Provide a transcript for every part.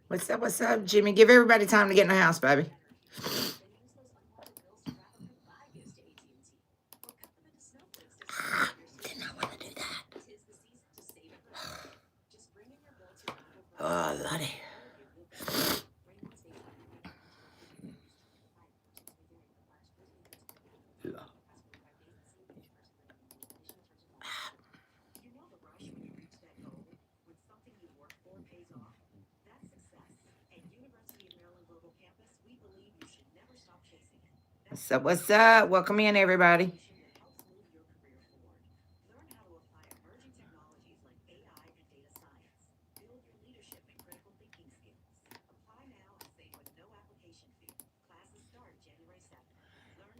What's up, Jimmy? Give everybody time to get in the house, baby. Did not want to do that. Oh, Lordy. What's up? Welcome in, everybody.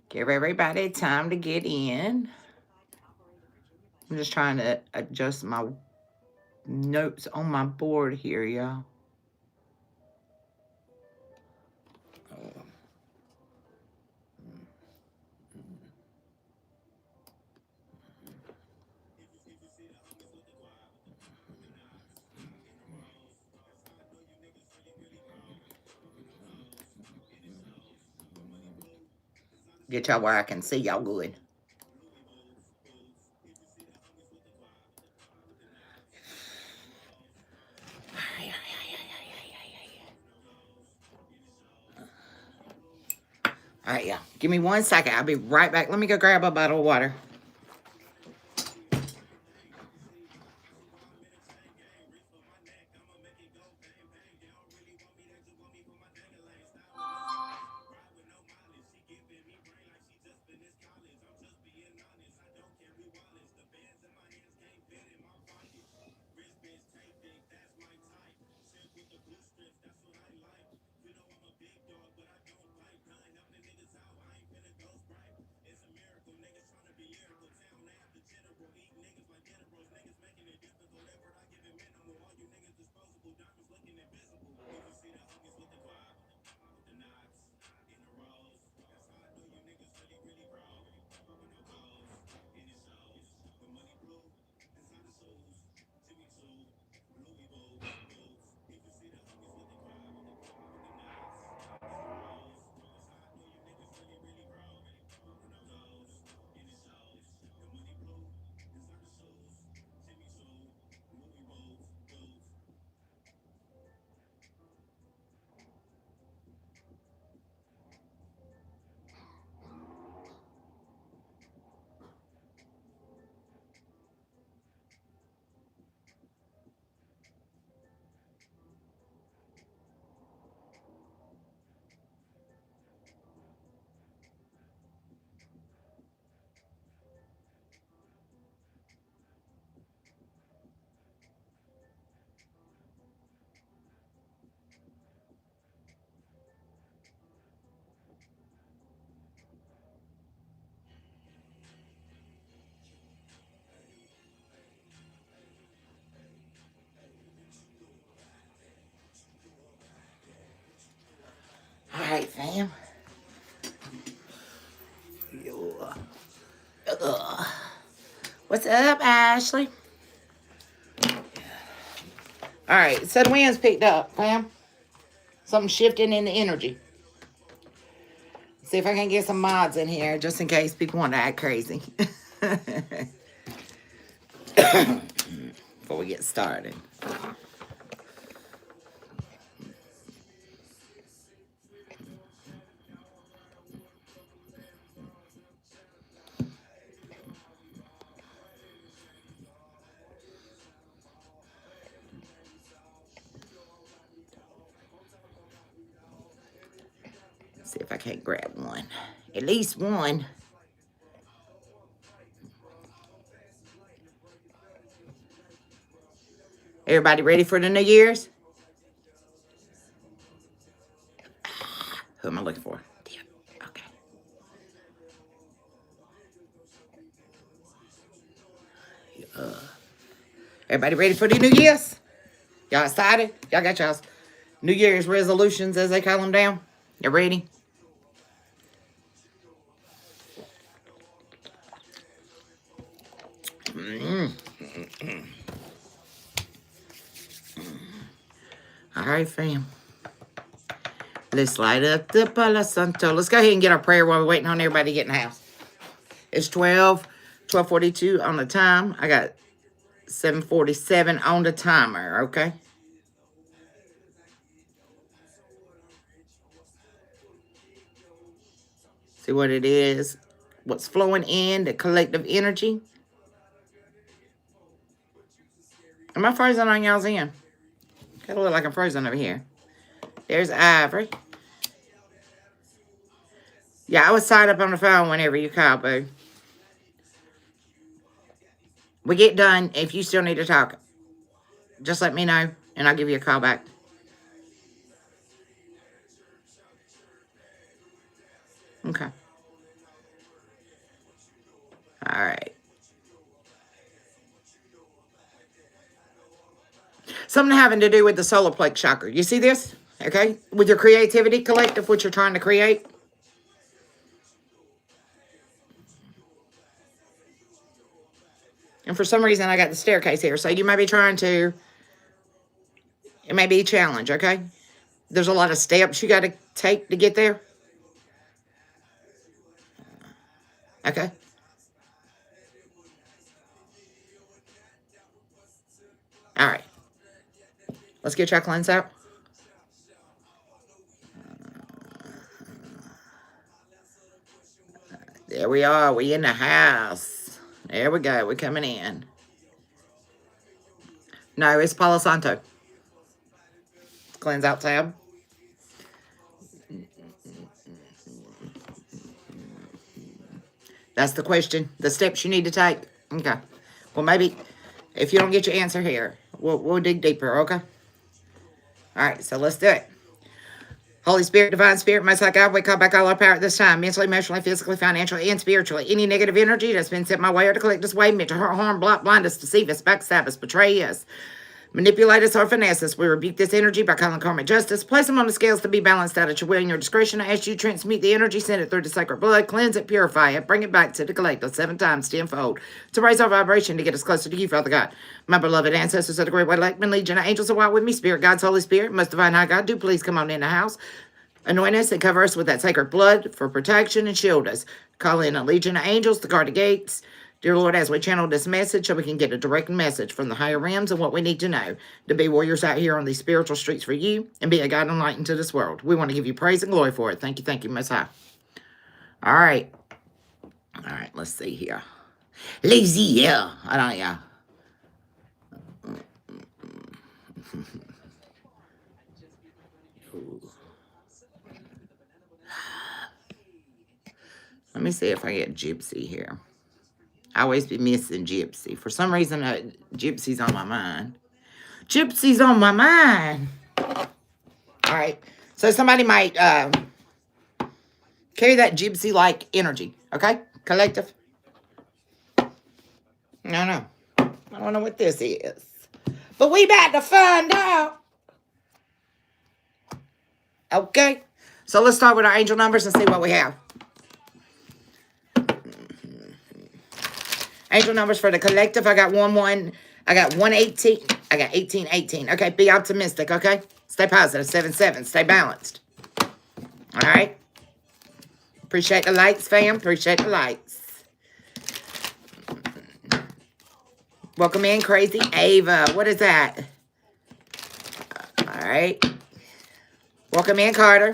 Give everybody time to get in. I'm just trying to adjust my notes on my board here, y'all. Get y'all where I can see y'all good. All right, yeah. Give me 1 second. I'll be right back. Let me go grab a bottle of water. All right, fam. What's up, Ashley? All right, so the wind's picked up, fam. Something shifting in the energy. See if I can get some mods in here, just in case people want to act crazy. Before we get started. See if I can't grab one. At least one. Everybody ready for the New Year's? Who am I looking for? Okay. Everybody ready for the New Year's? Y'all excited? Y'all got y'all's New Year's resolutions, as they call them, down? You ready? All right, fam. Let's light up the Palo Santo. Let's go ahead and get our prayer while we're waiting on everybody to get in the house. It's 12:42 on the time. I got 7:47 on the timer, okay? See what it is. What's flowing in, the collective energy. Am I frozen on y'all's end? Kind of look like I'm frozen over here. There's Ivory. Yeah, I was tied up on the phone whenever you called, boo. We get done. If you still need to talk, just let me know, and I'll give you a call back. Okay. All right. Something having to do with the solar plexus chakra. You see this? Okay? With your creativity collective, what you're trying to create. And for some reason, I got the staircase here. So you may be trying to, it may be a challenge, okay? There's a lot of steps you got to take to get there. Okay? All right. Let's get your cleanse out. There we are. We in the house. There we go. We're coming in. No, it's Palo Santo. Cleanse out tab. That's the question. The steps you need to take. Okay. Well, maybe if you don't get your answer here, we'll dig deeper, okay? All right, so let's do it. Holy Spirit, Divine Spirit, Most High God, we call back all our power at this time, mentally, emotionally, physically, financially, and spiritually. Any negative energy that's been sent my way or to collect us way, meant to hurt, harm, block, blind us, deceive us, backstab us, betray us, manipulate us, or finesse us. We rebuke this energy by calling karmic justice. Place them on the scales to be balanced out at your will and your discretion. I ask you to transmute the energy, send it through the sacred blood, cleanse it, purify it, bring it back to the collective 7 times tenfold to raise our vibration to get us closer to you, Father God. My beloved ancestors of the Great White Lakeman Legion of Angels are walk with me. Spirit, God's Holy Spirit, Most Divine High God, do please come on in the house. Anoint us and cover us with that sacred blood for protection and shield us. Call in a legion of angels to guard the gates. Dear Lord, as we channel this message so we can get a direct message from the higher realms and what we need to know to be warriors out here on these spiritual streets for you and be a guide and light into this world. We want to give you praise and glory for it. Thank you, Most High. All right. All right, let's see here. Lazy, yeah. I don't know, yeah. Let me see if I get Gypsy here. I always be missing Gypsy. For some reason, Gypsy's on my mind. Gypsy's on my mind. All right. So somebody might carry that Gypsy-like energy. Okay? Collective. I don't know what this is. But we about to find out. Okay? So let's start with our angel numbers and see what we have. Angel numbers for the collective. I got 1-1. I got 118. I got 18-18. Okay, be optimistic, okay? Stay positive. 7-7. Stay balanced. All right? Appreciate the lights, fam. Appreciate the lights. Welcome in, Crazy Ava. What is that? All right. Welcome in, Carter.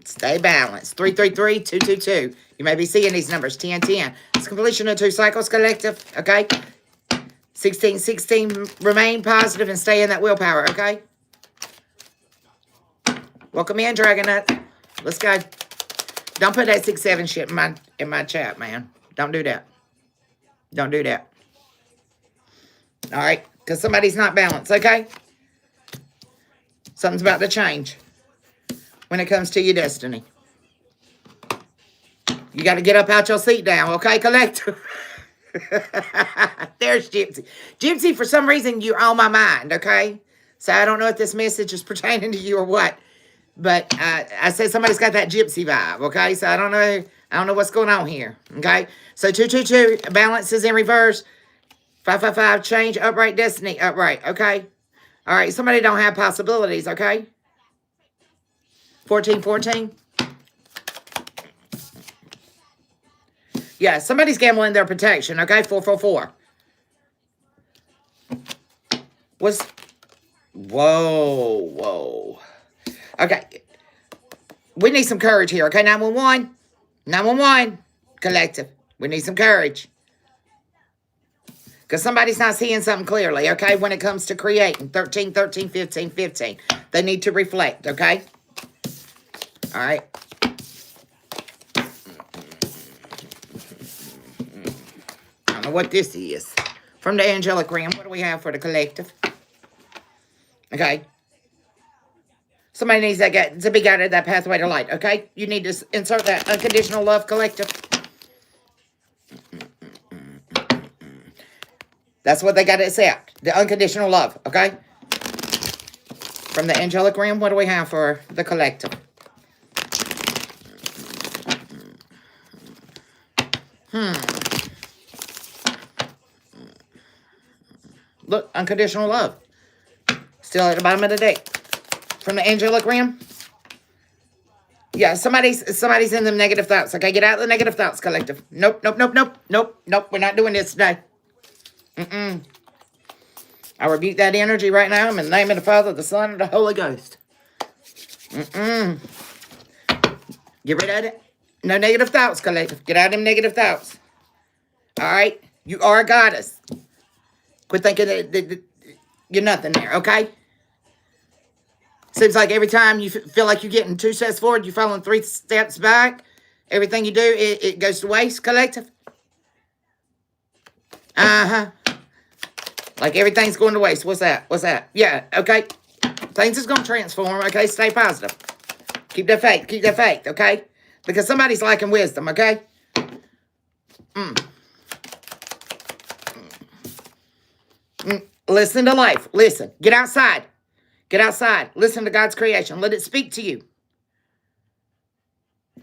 Stay balanced. 333-222. You may be seeing these numbers. 10-10. It's completion of 2 cycles, collective. Okay? 16-16. Remain positive and stay in that willpower. Okay? Welcome in, Dragonite. Let's go. Don't put that 6-7 shit in my chat, man. Don't do that. Don't do that. All right? Because somebody's not balanced. Okay? Something's about to change when it comes to your destiny. You got to get up out your seat down, okay, collective? There's Gypsy. Gypsy, for some reason, you're on my mind, okay? So I don't know if this message is pertaining to you or what. But I said somebody's got that Gypsy vibe, okay? So I don't know what's going on here, okay? So 222, balance is in reverse. 555, change, upright, destiny, upright, okay? All right, somebody don't have possibilities, okay? 1414. Yeah, somebody's gambling their protection, okay? 444. Whoa. Okay. We need some courage here, okay? 911. 911. Collective. We need some courage. Because somebody's not seeing something clearly, okay? When it comes to creating. 13, 13, 15, 15. They need to reflect, okay? All right. I don't know what this is. From the angelic realm, what do we have for the collective? Okay. Somebody needs that to be guided that pathway to light, okay? You need to insert that unconditional love collective. That's what they got to accept. The unconditional love, okay? From the angelic realm, what do we have for the collective? Look, unconditional love. Still at the bottom of the deck. From the angelic realm. Yeah, somebody's in them negative thoughts. Okay, get out of the negative thoughts, collective. Nope. We're not doing this today. I rebuke that energy right now in the name of the Father, the Son, and the Holy Ghost. Get rid of it. No negative thoughts, collective. Get out of them negative thoughts. All right? You are a goddess. Quit thinking that you're nothing there, okay? Seems like every time you feel like you're getting 2 steps forward, you're falling 3 steps back. Everything you do, it goes to waste, collective. Like everything's going to waste. What's that? Yeah, okay. Things is going to transform, okay? Stay positive. Keep that faith, okay? Because somebody's lacking wisdom, okay? Listen to life. Listen. Get outside. Get outside. Listen to God's creation. Let it speak to you.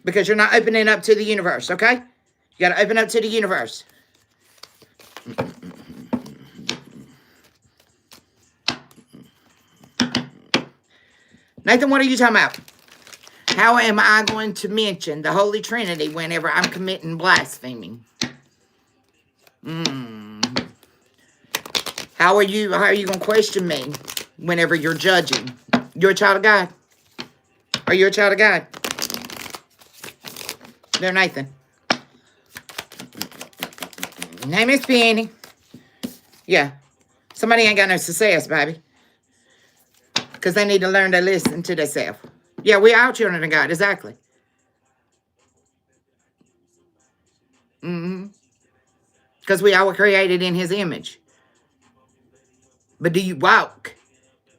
Because you're not opening up to the universe, okay? You got to open up to the universe. Nathan, what are you talking about? How am I going to mention the Holy Trinity whenever I'm committing blaspheming? How are you going to question me whenever you're judging? You're a child of God. Are you a child of God? There, Nathan. Name is Penny. Yeah. Somebody ain't got no success, baby. Because they need to learn to listen to themselves. Yeah, we are children of God, exactly. Because we all were created in His image. But do you walk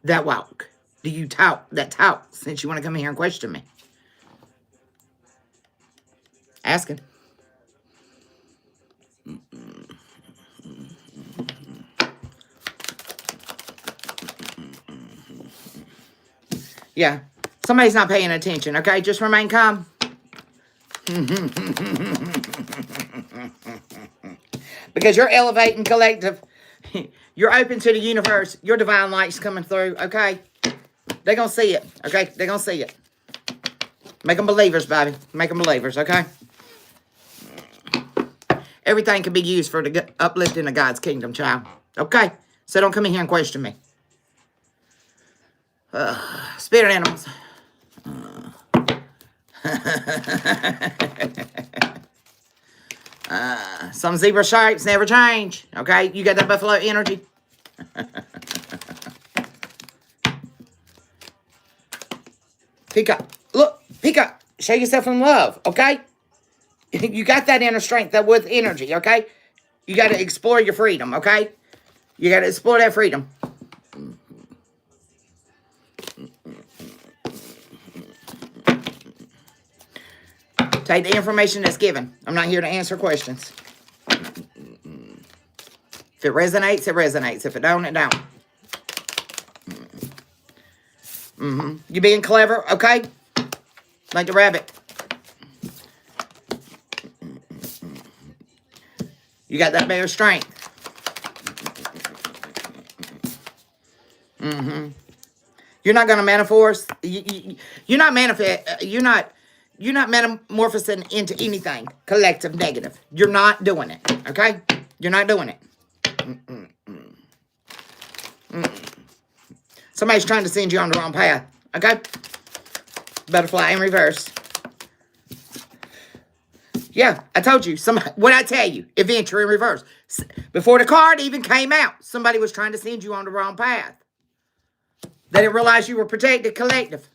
that walk? Do you talk that talk, since you want to come here and question me? Asking. Yeah. Somebody's not paying attention, okay? Just remain calm. Because you're elevating collective. You're open to the universe. Your divine light's coming through, okay? They're going to see it, okay? They're going to see it. Make them believers, baby. Make them believers, okay? Everything can be used for the uplifting of God's kingdom, child. Okay? So don't come in here and question me. Spirit animals. Some zebra stripes never change. Okay? You got that buffalo energy? Pick up. Look. Pick up. Show yourself in love. Okay? You got that inner strength, that with energy. Okay? You got to explore your freedom. Okay? You got to explore that freedom. Take the information that's given. I'm not here to answer questions. If it resonates, it resonates. If it don't, it don't. You being clever, okay? Like the rabbit. You got that bear strength. You're not going to manifest. You're not manifest. You're not metamorphosing into anything collective negative. You're not doing it. Okay? You're not doing it. Somebody's trying to send you on the wrong path. Okay? Butterfly in reverse. Yeah, I told you. What I tell you? Adventure in reverse. Before the card even came out, somebody was trying to send you on the wrong path. They didn't realize you were protected collective.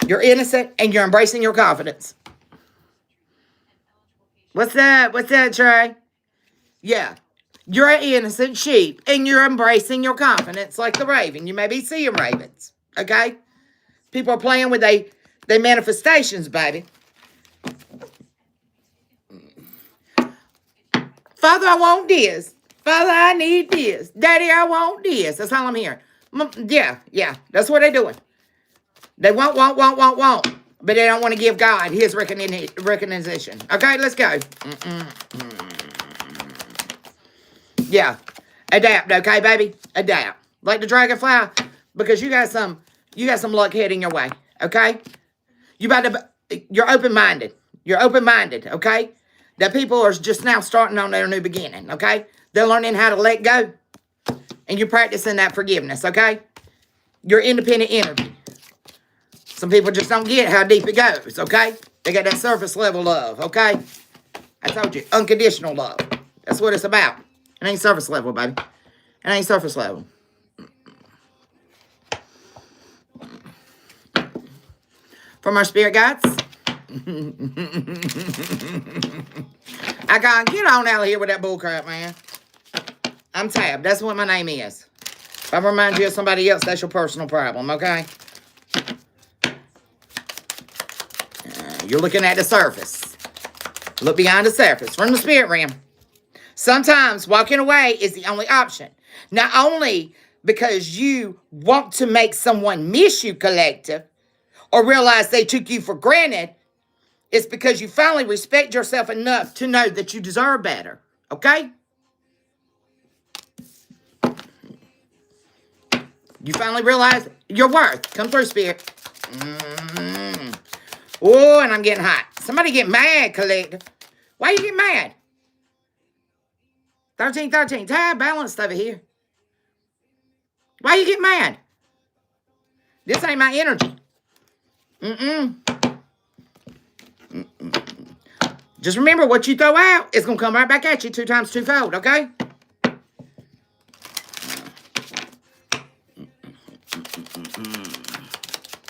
You're innocent and you're embracing your confidence. What's that? What's that, Trey? Yeah. You're an innocent sheep and you're embracing your confidence like the raven. You may be seeing ravens. Okay? People are playing with their manifestations, baby. Father, I want this. Father, I need this. Daddy, I want this. That's all I'm hearing. Yeah. That's what they're doing. They want. But they don't want to give God his recognition. Okay, let's go. Yeah. Adapt, okay, baby? Adapt. Like the dragonfly, because you got some luck heading your way, okay? You're open-minded. You're open-minded, okay? That people are just now starting on their new beginning, okay? They're learning how to let go, and you're practicing that forgiveness, okay? You're independent energy. Some people just don't get how deep it goes, okay? They got that surface level love, okay? I told you, unconditional love. That's what it's about. It ain't surface level, baby. It ain't surface level. From our spirit guides. I can't get on out of here with that bullcrap, man. I'm Tab. That's what my name is. If I remind you of somebody else, that's your personal problem, okay? You're looking at the surface. Look beyond the surface. From the spirit realm. Sometimes walking away is the only option. Not only because you want to make someone miss you, collective, or realize they took you for granted, it's because you finally respect yourself enough to know that you deserve better. Okay? You finally realize your worth. Come through, spirit. Oh, and I'm getting hot. Somebody get mad, collective. Why you get mad? 13, tab balanced over here. Why you get mad? This ain't my energy. Just remember, what you throw out is going to come right back at you 2 times twofold, okay?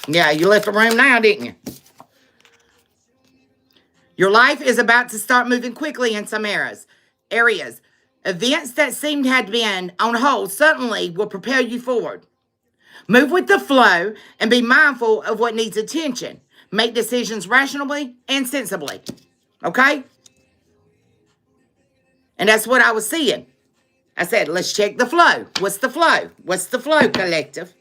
Yeah, you left the room now, didn't you? Your life is about to start moving quickly in some areas. Events that seemed to have been on hold suddenly will propel you forward. Move with the flow and be mindful of what needs attention. Make decisions rationally and sensibly. Okay? And that's what I was seeing. I said, let's check the flow. What's the flow? What's the flow, collective?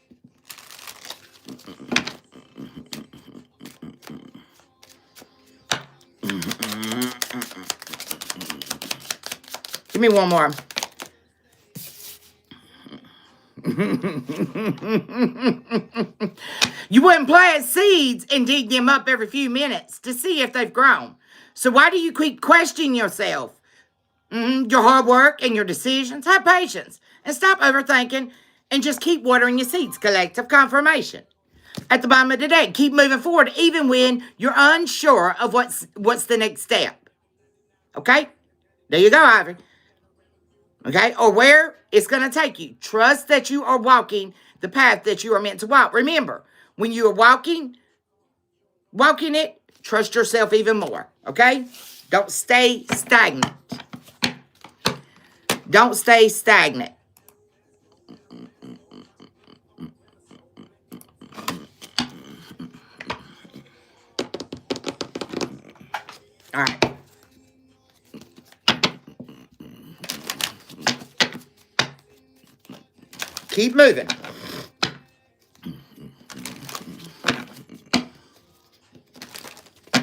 Give me one more. You wouldn't plant seeds and dig them up every few minutes to see if they've grown. So why do you keep questioning yourself? Your hard work and your decisions? Have patience and stop overthinking and just keep watering your seeds, collective confirmation. At the bottom of the day, keep moving forward even when you're unsure of what's the next step. Okay? There you go, Ivory. Okay? Or where it's going to take you. Trust that you are walking the path that you are meant to walk. Remember, when you are walking it, trust yourself even more. Okay? Don't stay stagnant. Don't stay stagnant. All right. Keep moving.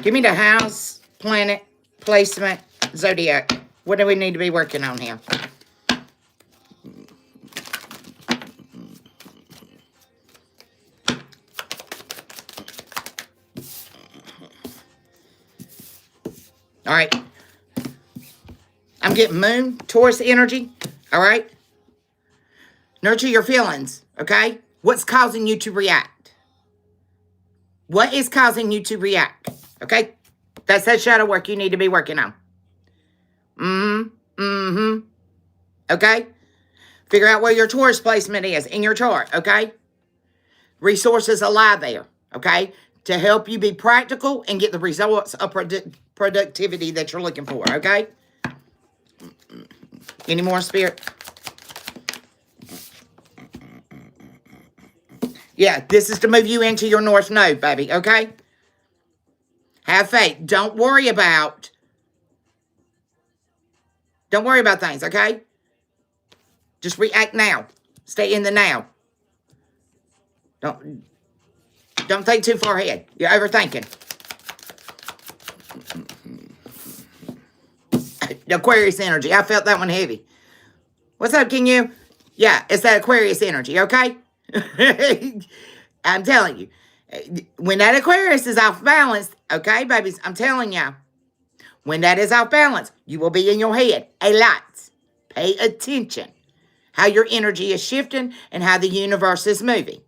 Give me the house, planet, placement, zodiac. What do we need to be working on here? All right. I'm getting moon, Taurus energy. All right. Nurture your feelings. Okay. What's causing you to react? What is causing you to react? Okay. That's that shadow work you need to be working on. Okay. Figure out where your Taurus placement is in your chart. Okay. Resources lie there. Okay. To help you be practical and get the results of productivity that you're looking for. Okay. Any more, Spirit? Yeah, this is to move you into your North Node, baby, okay? Have faith. Don't worry about things, okay? Just react now. Stay in the now. Don't think too far ahead. You're overthinking. Aquarius energy. I felt that one heavy. What's up, King You? Yeah, it's that Aquarius energy, okay? I'm telling you. When that Aquarius is off balance, okay, babies, I'm telling you. When that is off balance, you will be in your head a lot. Pay attention. How your energy is shifting and how the universe is moving.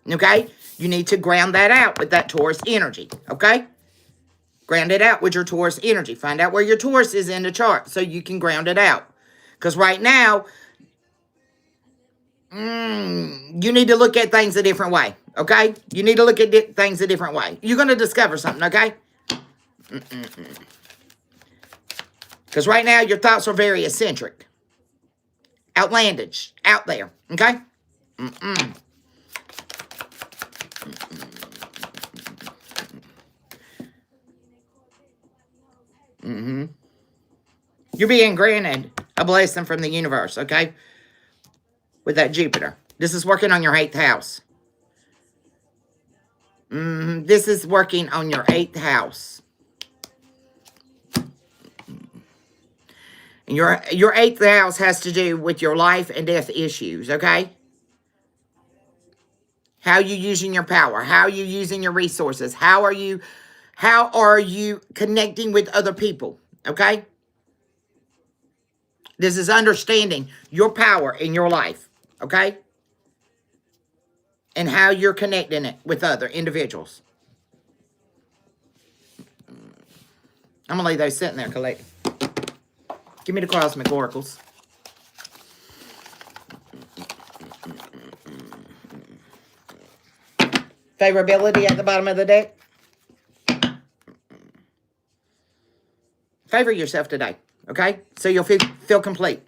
Okay? You need to ground that out with that Taurus energy, okay? Ground it out with your Taurus energy. Find out where your Taurus is in the chart so you can ground it out. Because right now, you need to look at things a different way, okay? You need to look at things a different way. You're going to discover something, okay? Because right now, your thoughts are very eccentric. Outlandish. Out there, okay? You're being granted a blessing from the universe, okay? With that Jupiter. This is working on your 8th house. This is working on your 8th house. And your 8th house has to do with your life and death issues, okay? How are you using your power? How are you using your resources? How are you connecting with other people, okay? This is understanding your power in your life, okay? And how you're connecting it with other individuals. I'm going to leave those sitting there, Collective. Give me the Cosmic Oracles. Favorability at the bottom of the deck. Favor yourself today, okay? So you'll feel complete.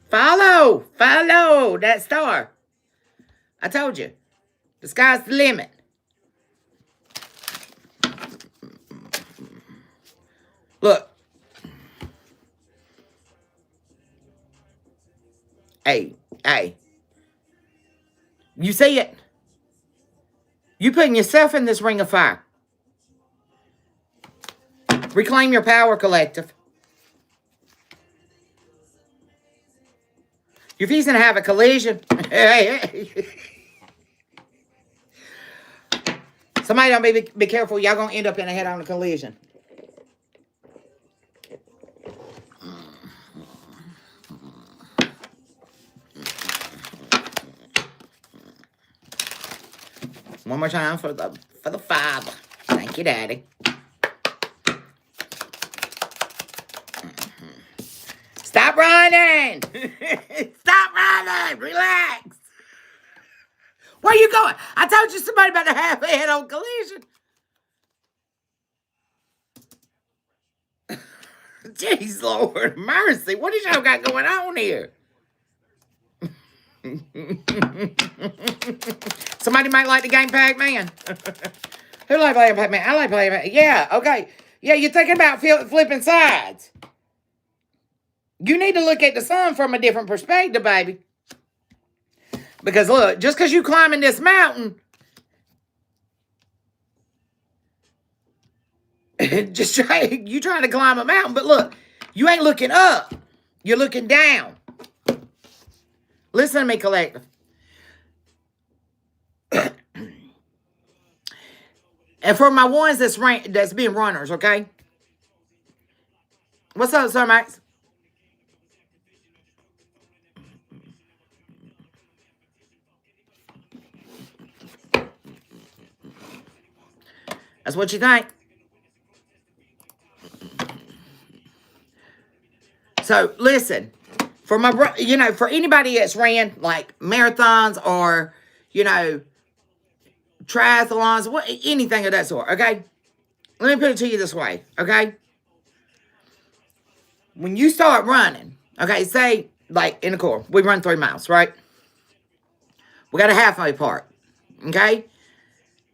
Follow that star. I told you, the sky's the limit. Look. Hey. You see it? You putting yourself in this ring of fire. Reclaim your power, Collective. You're fixing to have a collision. Somebody don't be careful. Y'all gonna end up in a head-on collision. One more time for the Father. Thank you, Daddy. Stop running! Stop running! Relax! Where you going? I told you somebody about to have a head-on collision. Jeez, Lord, mercy. What is y'all got going on here? Somebody might like the game Pac-Man. Who like playing Pac-Man? I like playing Pac-Man. Yeah, okay. Yeah, you're thinking about flipping sides. You need to look at the sun from a different perspective, baby. Because look, just because you climbing this mountain, you trying to climb a mountain, but look, you ain't looking up. You're looking down. Listen to me, Collective. And for my ones that's being runners, okay? What's up, Sir Max? That's what you think. So, listen. For my, for anybody that's ran, like, marathons or, triathlons, anything of that sort, okay? Let me put it to you this way, okay? When you start running, okay, say, like, in the Corps, we run 3 miles, right? We got a halfway part, okay?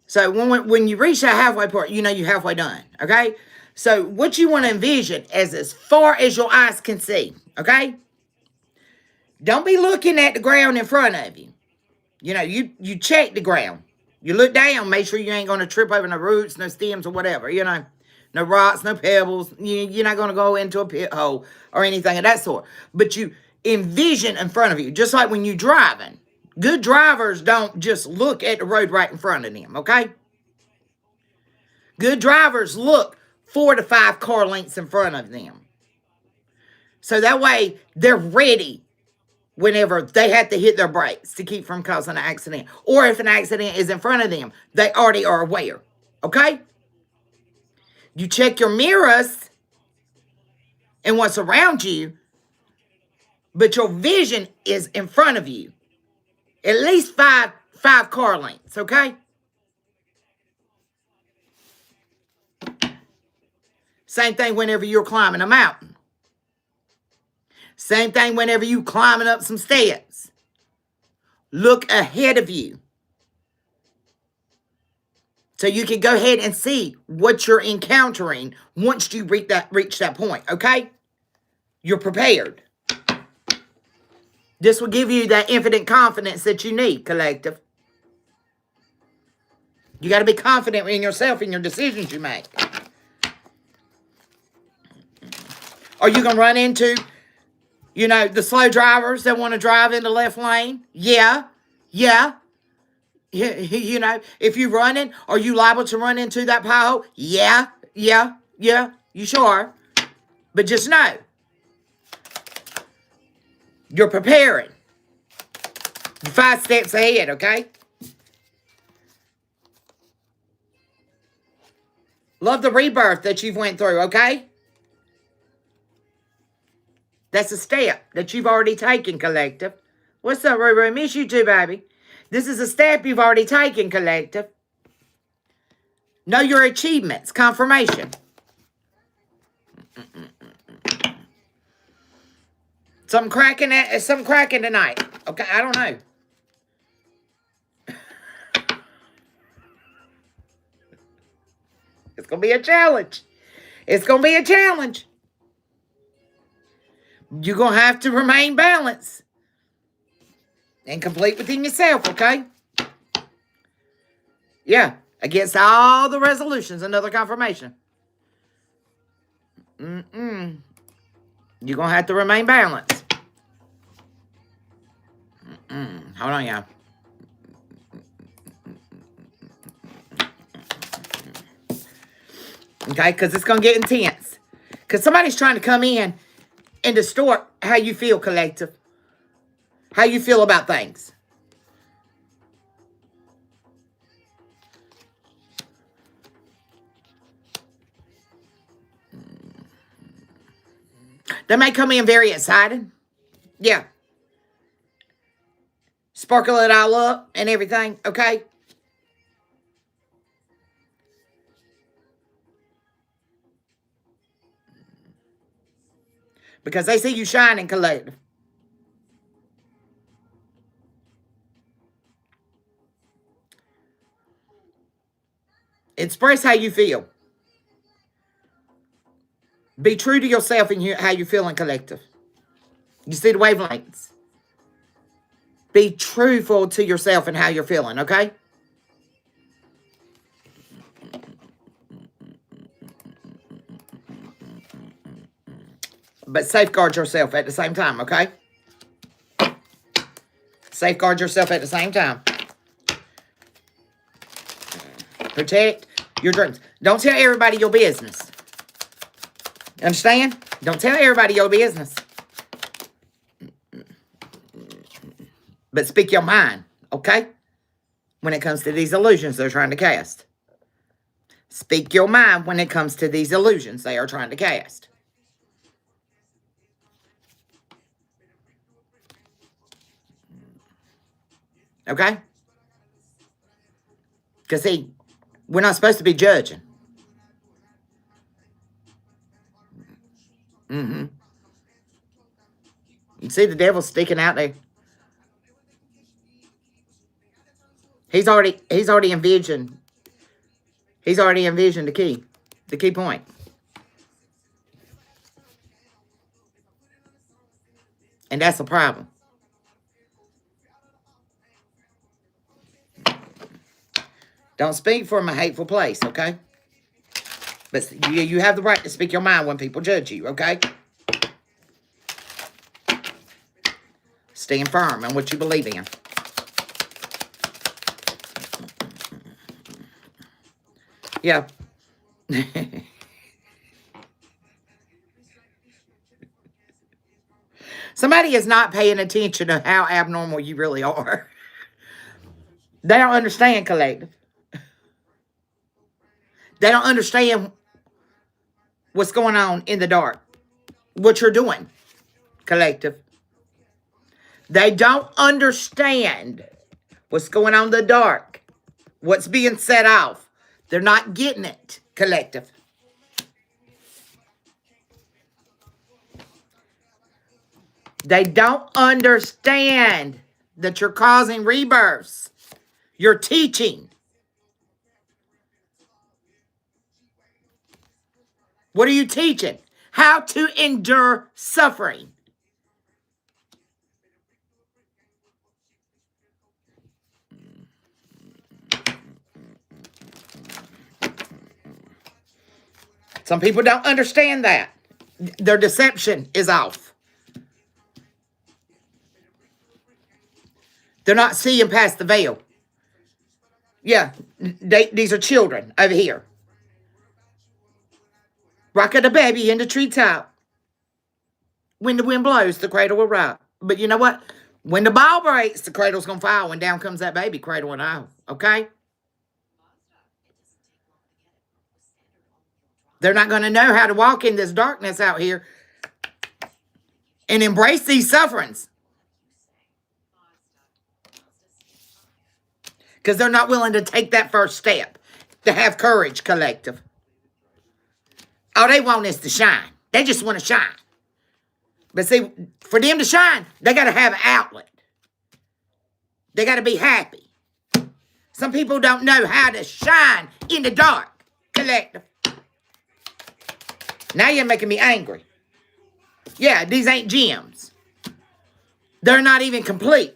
So, when you reach that halfway part, you're halfway done, okay? So, what you want to envision is as far as your eyes can see, okay? Don't be looking at the ground in front of you. You check the ground. You look down, make sure you ain't going to trip over no roots, no stems, or whatever, No rocks, no pebbles. You're not going to go into a pit hole or anything of that sort. But you envision in front of you, just like when you're driving. Good drivers don't just look at the road right in front of them, okay? Good drivers look 4 to 5 car lengths in front of them. So that way, they're ready whenever they have to hit their brakes to keep from causing an accident. Or if an accident is in front of them, they already are aware. Okay? You check your mirrors and what's around you, but your vision is in front of you. At least five car lengths, okay? Same thing whenever you're climbing a mountain. Same thing whenever you climbing up some steps. Look ahead of you. So you can go ahead and see what you're encountering once you reach that point, okay? You're prepared. This will give you that infinite confidence that you need, collective. You got to be confident in yourself and your decisions you make. Are you going to run into, the slow drivers that want to drive in the left lane? Yeah. If you're running, are you liable to run into that pothole? Yeah, you sure are. But just know, you're preparing. You're 5 steps ahead, okay? Love the rebirth that you've went through, okay? That's a step that you've already taken, collective. What's up, Ruru? Miss you too, baby. This is a step you've already taken, collective. Know your achievements. Confirmation. Something cracking tonight. Okay, I don't know. It's going to be a challenge. It's going to be a challenge. You're going to have to remain balanced. And complete within yourself, okay? Yeah. Against all the resolutions. Another confirmation. You're going to have to remain balanced. Hold on, y'all. Okay? Because it's going to get intense. Because somebody's trying to come in and distort how you feel, collective. How you feel about things. They may come in very excited. Yeah. Sparkle it all up and everything, okay? Because they see you shining, collective. Express how you feel. Be true to yourself and how you're feeling, collective. You see the wavelengths. Be truthful to yourself and how you're feeling, okay? But safeguard yourself at the same time, okay? Safeguard yourself at the same time. Protect your dreams. Don't tell everybody your business. Understand? Don't tell everybody your business. But speak your mind, okay? When it comes to these illusions they're trying to cast. Speak your mind when it comes to these illusions they are trying to cast. Okay? Because, see, we're not supposed to be judging. You see the devil sticking out there? He's already envisioned. He's already envisioned the key point. And that's the problem. Don't speak from a hateful place, okay? But you have the right to speak your mind when people judge you, okay? Stand firm on what you believe in. Yeah. Somebody is not paying attention to how abnormal you really are. They don't understand, collective. They don't understand what's going on in the dark. What you're doing, collective. They don't understand what's going on in the dark. What's being set off. They're not getting it, collective. They don't understand that you're causing rebirths. You're teaching. What are you teaching? How to endure suffering. Some people don't understand that. Their deception is off. They're not seeing past the veil. Yeah, these are children over here. Rocking the baby in the treetop. When the wind blows, the cradle will rock. But you know what? When the ball breaks, the cradle's going to fall. And down comes that baby, cradle and all. Okay? They're not going to know how to walk in this darkness out here and embrace these sufferings. Because they're not willing to take that first step. To have courage, collective. All they want is to shine. They just want to shine. But see, for them to shine, they got to have an outlet. They got to be happy. Some people don't know how to shine in the dark, collective. Now you're making me angry. Yeah, these ain't gems. They're not even complete.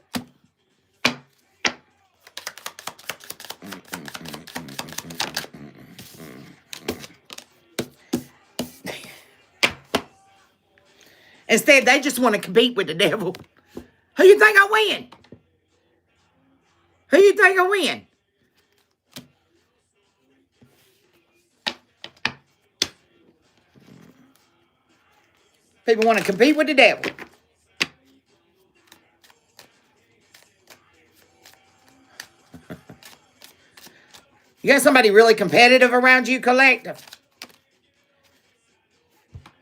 Instead, they just want to compete with the devil. Who you think I win? Who you think I win? People want to compete with the devil. You got somebody really competitive around you, collective,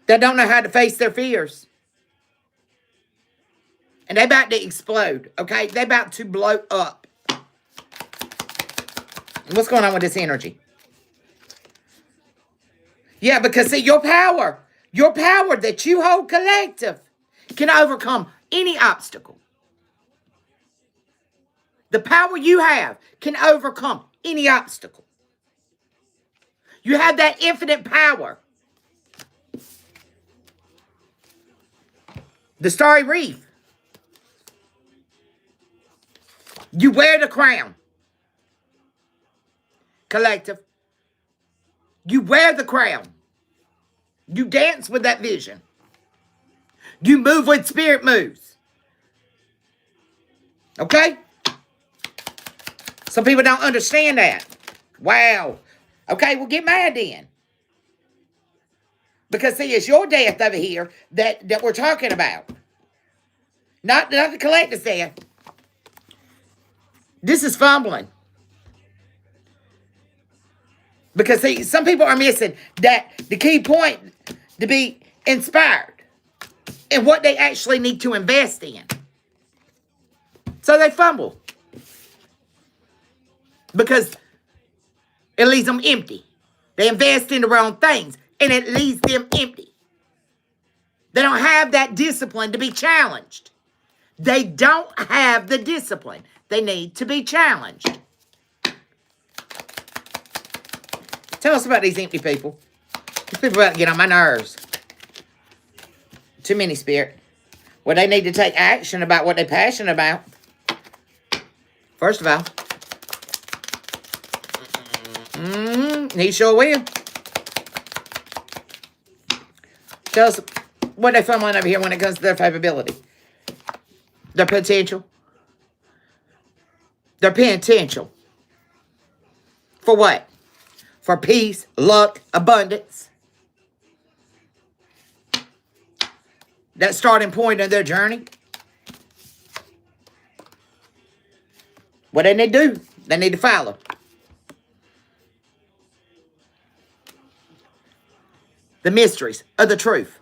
that don't know how to face their fears. And they about to explode, okay? They about to blow up. What's going on with this energy? Yeah, because see, your power that you hold, collective, can overcome any obstacle. The power you have can overcome any obstacle. You have that infinite power. The starry reef. You wear the crown. Collective. You wear the crown. You dance with that vision. You move when spirit moves. Okay? Some people don't understand that. Wow. Okay, well, get mad then. Because, see, it's your death over here that we're talking about. Not the collector's death. This is fumbling. Because, see, some people are missing that the key point to be inspired and what they actually need to invest in. So they fumble. Because it leaves them empty. They invest in the wrong things, and it leaves them empty. They don't have that discipline to be challenged. They don't have the discipline. They need to be challenged. Tell us about these empty people. These people about to get on my nerves. Too many, Spirit. Well, they need to take action about what they're passionate about. First of all, he sure will. Tell us what they're fumbling over here when it comes to their favorability. Their potential. Their potential. For what? For peace, luck, abundance. That starting point of their journey. What they need to do? They need to follow. The mysteries of the truth.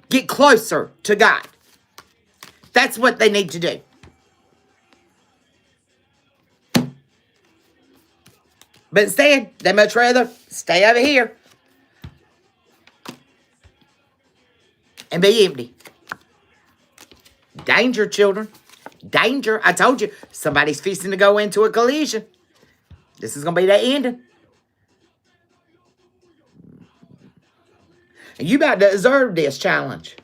Get closer to God. That's what they need to do. But instead, they much rather stay over here and be empty. Danger, children. Danger. I told you, somebody's fixing to go into a collision. This is going to be the ending. And you about to deserve this challenge.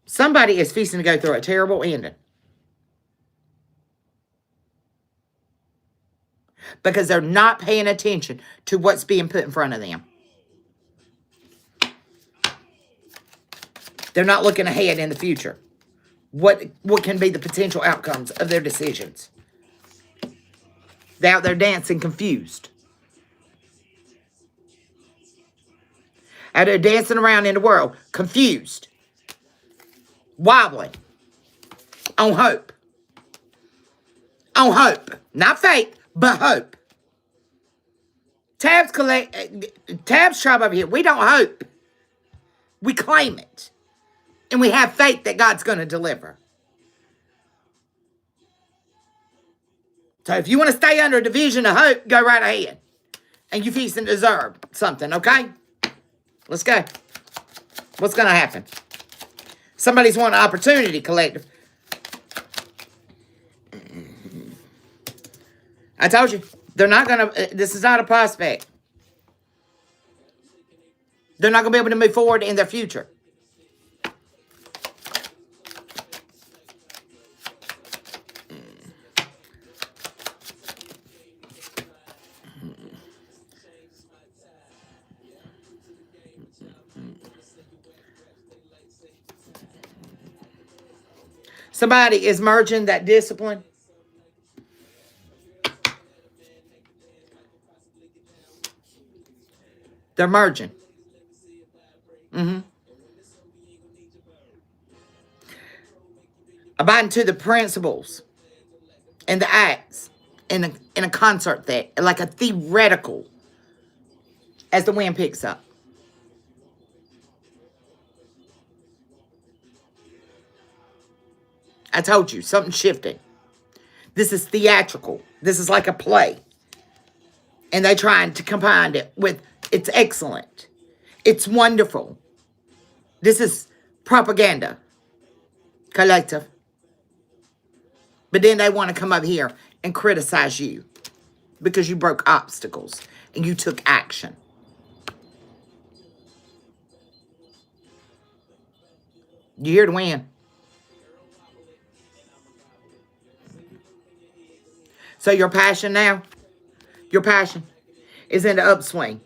Somebody is fixing to go through a terrible ending. Because they're not paying attention to what's being put in front of them. They're not looking ahead in the future. What can be the potential outcomes of their decisions? They're out there dancing confused. Out there dancing around in the world, confused. Wobbling. On hope. On hope. Not faith, but hope. Tab's tribe over here. We don't hope. We claim it. And we have faith that God's going to deliver. So if you want to stay under a division of hope, go right ahead. And you feast and deserve something, okay? Let's go. What's going to happen? Somebody's wanting an opportunity, collective. I told you, they're not going to, this is not a prospect. They're not going to be able to move forward in their future. Somebody is merging that discipline. They're merging. Abiding to the principles and the acts in a concert that, like a theoretical, as the wind picks up. I told you, something's shifting. This is theatrical. This is like a play. And they're trying to combine it with, it's excellent. It's wonderful. This is propaganda. Collective. But then they want to come up here and criticize you. Because you broke obstacles. And you took action. You here to win. So your passion now, your passion is in the upswing.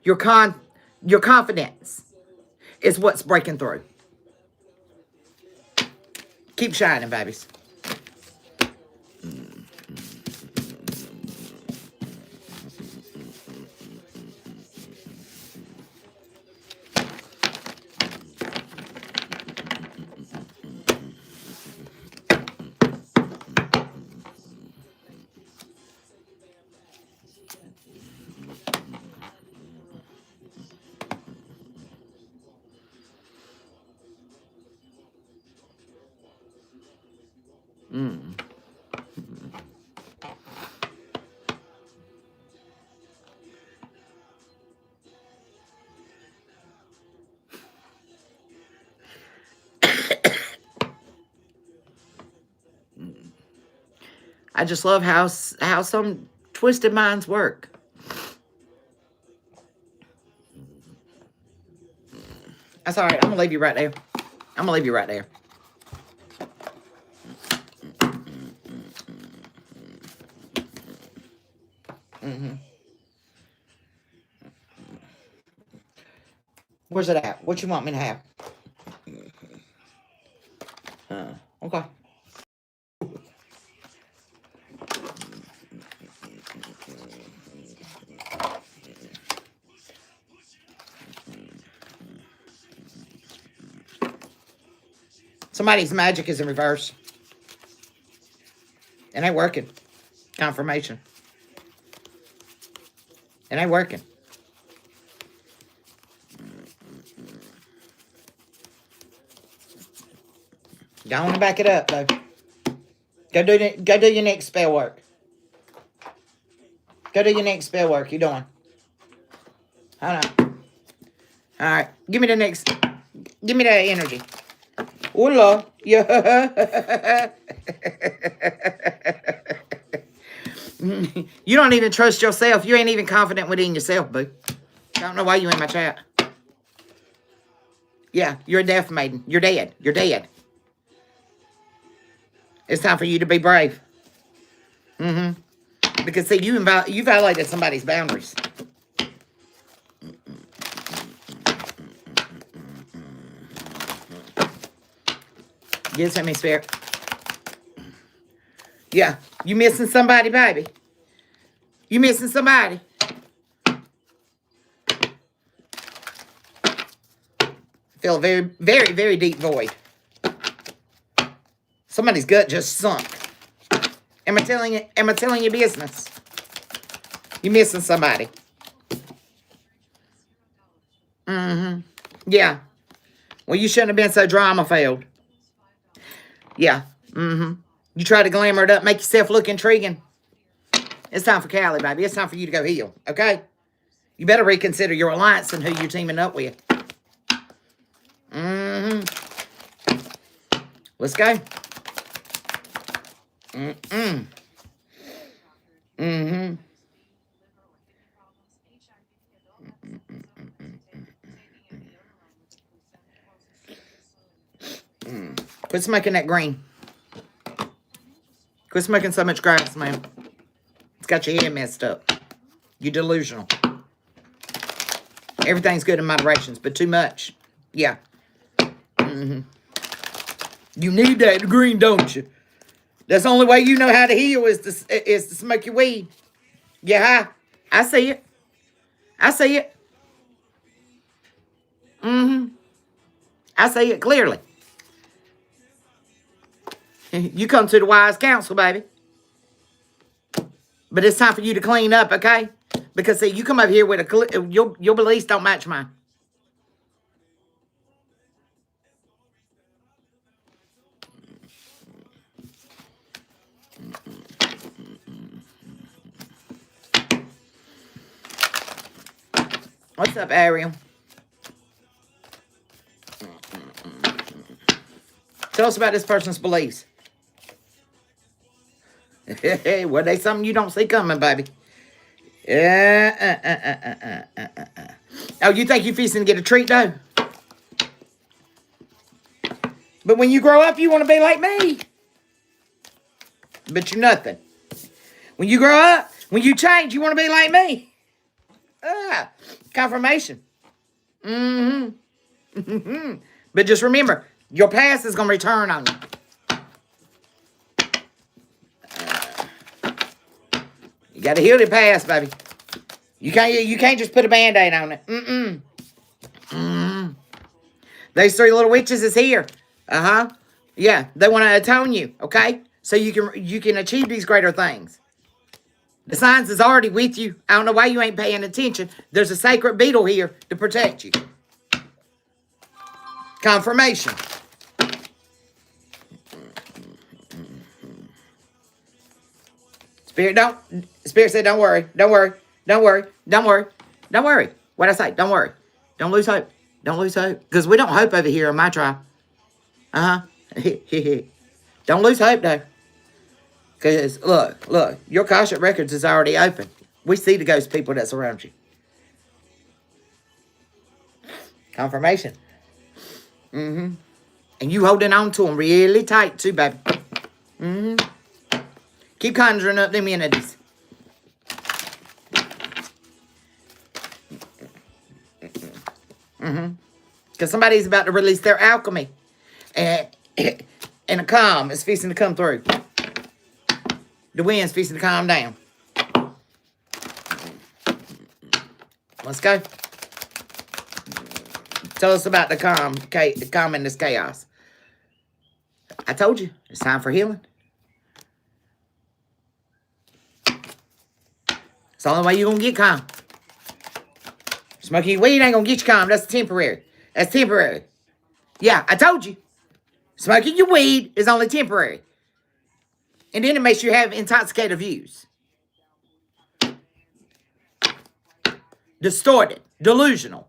Your confidence is what's breaking through. Keep shining, babies. Mm. I just love how some twisted minds work. That's all right. I'm going to leave you right there. I'm going to leave you right there. Mm-hmm. Where's it at? What you want me to have? Okay. Somebody's magic is in reverse. It ain't working. Confirmation. It ain't working. Go on and back it up, though. Go do your next spell work. Go do your next spell work. You doing? Hold on. All right. Give me the next. Give me that energy. Hola. Yeah. You don't even trust yourself. You ain't even confident within yourself, boo. I don't know why you in my chat. Yeah, you're a deaf maiden. You're dead. You're dead. It's time for you to be brave. Mm-hmm. Because, see, you violated somebody's boundaries. Give it to me, Spirit. Yeah, you missing somebody, baby. You missing somebody. Feel a very, very, very deep void. Somebody's gut just sunk. Am I telling you business? You missing somebody. Mm-hmm. Yeah. Well, you shouldn't have been so drama-filled. Yeah. Mm-hmm. You try to glamour it up, make yourself look intriguing. It's time for Callie, baby. It's time for you to go heal, okay? You better reconsider your alliance and who you're teaming up with. Mm-hmm. Let's go. Mm-mm. Mm-hmm. Quit smoking that green. Quit smoking so much grass, man. It's got your head messed up. You're delusional. Everything's good in moderations, but too much. Yeah. Mm-hmm. You need that green, don't you? That's the only way you know how to heal is to smoke your weed. Yeah, I see it. I see it. Mm-hmm. I see it clearly. You come to the wise counsel, baby. But it's time for you to clean up, okay? Because, see, you come up here with your beliefs don't match mine. What's up, Ariel? Tell us about this person's beliefs. Well, they something you don't see coming, baby. Oh, you think you're fixing to get a treat, though? But when you grow up, you want to be like me. But you're nothing. When you grow up, when you change, you want to be like me. Confirmation. Mm-hmm. But just remember, your past is going to return on you. You got to heal the past, baby. You can't just put a Band-Aid on it. Mm-mm. Mm-mm. Those three little witches is here. Uh-huh. Yeah, they want to atone you, okay? So you can achieve these greater things. The signs is already with you. I don't know why you ain't paying attention. There's a sacred beetle here to protect you. Confirmation. Spirit said, don't worry, don't worry, don't worry, don't worry, don't worry. What'd I say? Don't worry. Don't lose hope. Don't lose hope. Because we don't hope over here in my tribe. Don't lose hope, though. Because, look, your Akashic Records is already open. We see the ghost people that surround you. Confirmation. And you holding on to them really tight, too, baby. Keep conjuring up them entities. Because somebody's about to release their alchemy. And a calm is fixing to come through. The wind's fixing to calm down. Let's go. Tell us about the calm in this chaos. I told you, it's time for healing. It's the only way you're going to get calm. Smoking weed ain't going to get you calm. That's temporary. That's temporary. Yeah, I told you. Smoking your weed is only temporary. And then it makes you have intoxicated views. Distorted. Delusional.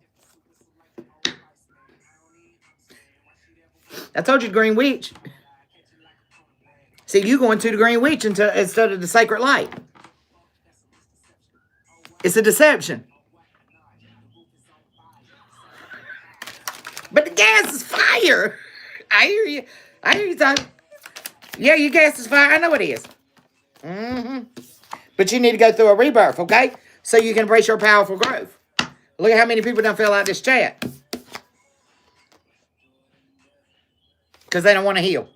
I told you the Green Witch. See, you going to the Green Witch instead of the Sacred Light. It's a deception. But the gas is fire. I hear you. I hear you talking. Yeah, your gas is fire. I know it is. But you need to go through a rebirth, okay? So you can embrace your powerful growth. Look at how many people don't fill out this chat. Because they don't want to heal.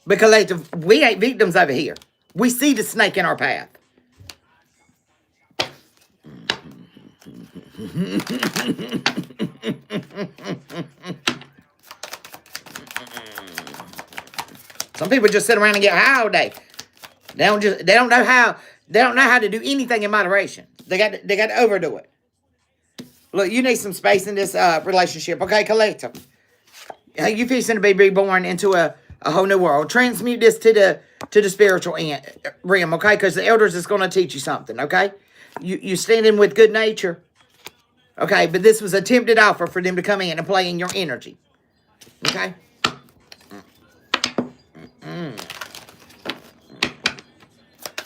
Because we ain't victims over here. We see the snake in our path. Some people just sit around and get high all day. They don't know how to do anything in moderation. They got to overdo it. Look, you need some space in this relationship, okay, collective. You fixing to be reborn into a whole new world. Transmute this to the spiritual realm, okay? Because the elders is going to teach you something, okay? You stand in with good nature, okay? But this was a tempted offer for them to come in and play in your energy, okay?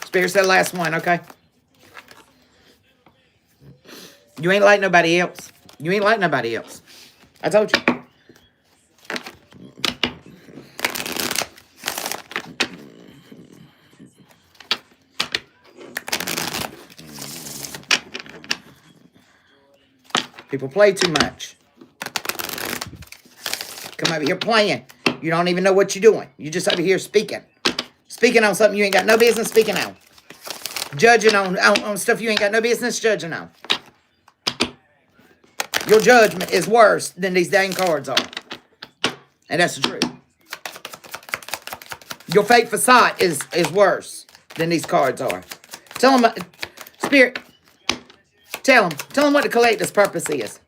Spirit said last one, okay? You ain't like nobody else. You ain't like nobody else. I told you. People play too much. Come over here playing. You don't even know what you're doing. You're just over here speaking. Speaking on something you ain't got no business speaking on. Judging on stuff you ain't got no business judging on. Your judgment is worse than these dang cards are. And that's the truth. Your fake facade is worse than these cards are. Tell them, Spirit, tell them what the collector's purpose is.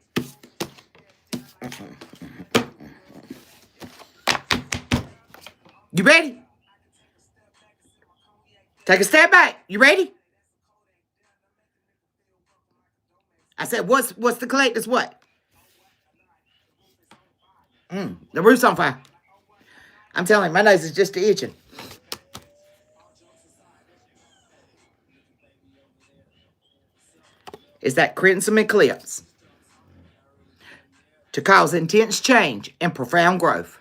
You ready? Take a step back. You ready? I said, what's the collector's what? The roof's on fire. I'm telling you, my nose is just itching. It's that crimson eclipse to cause intense change and profound growth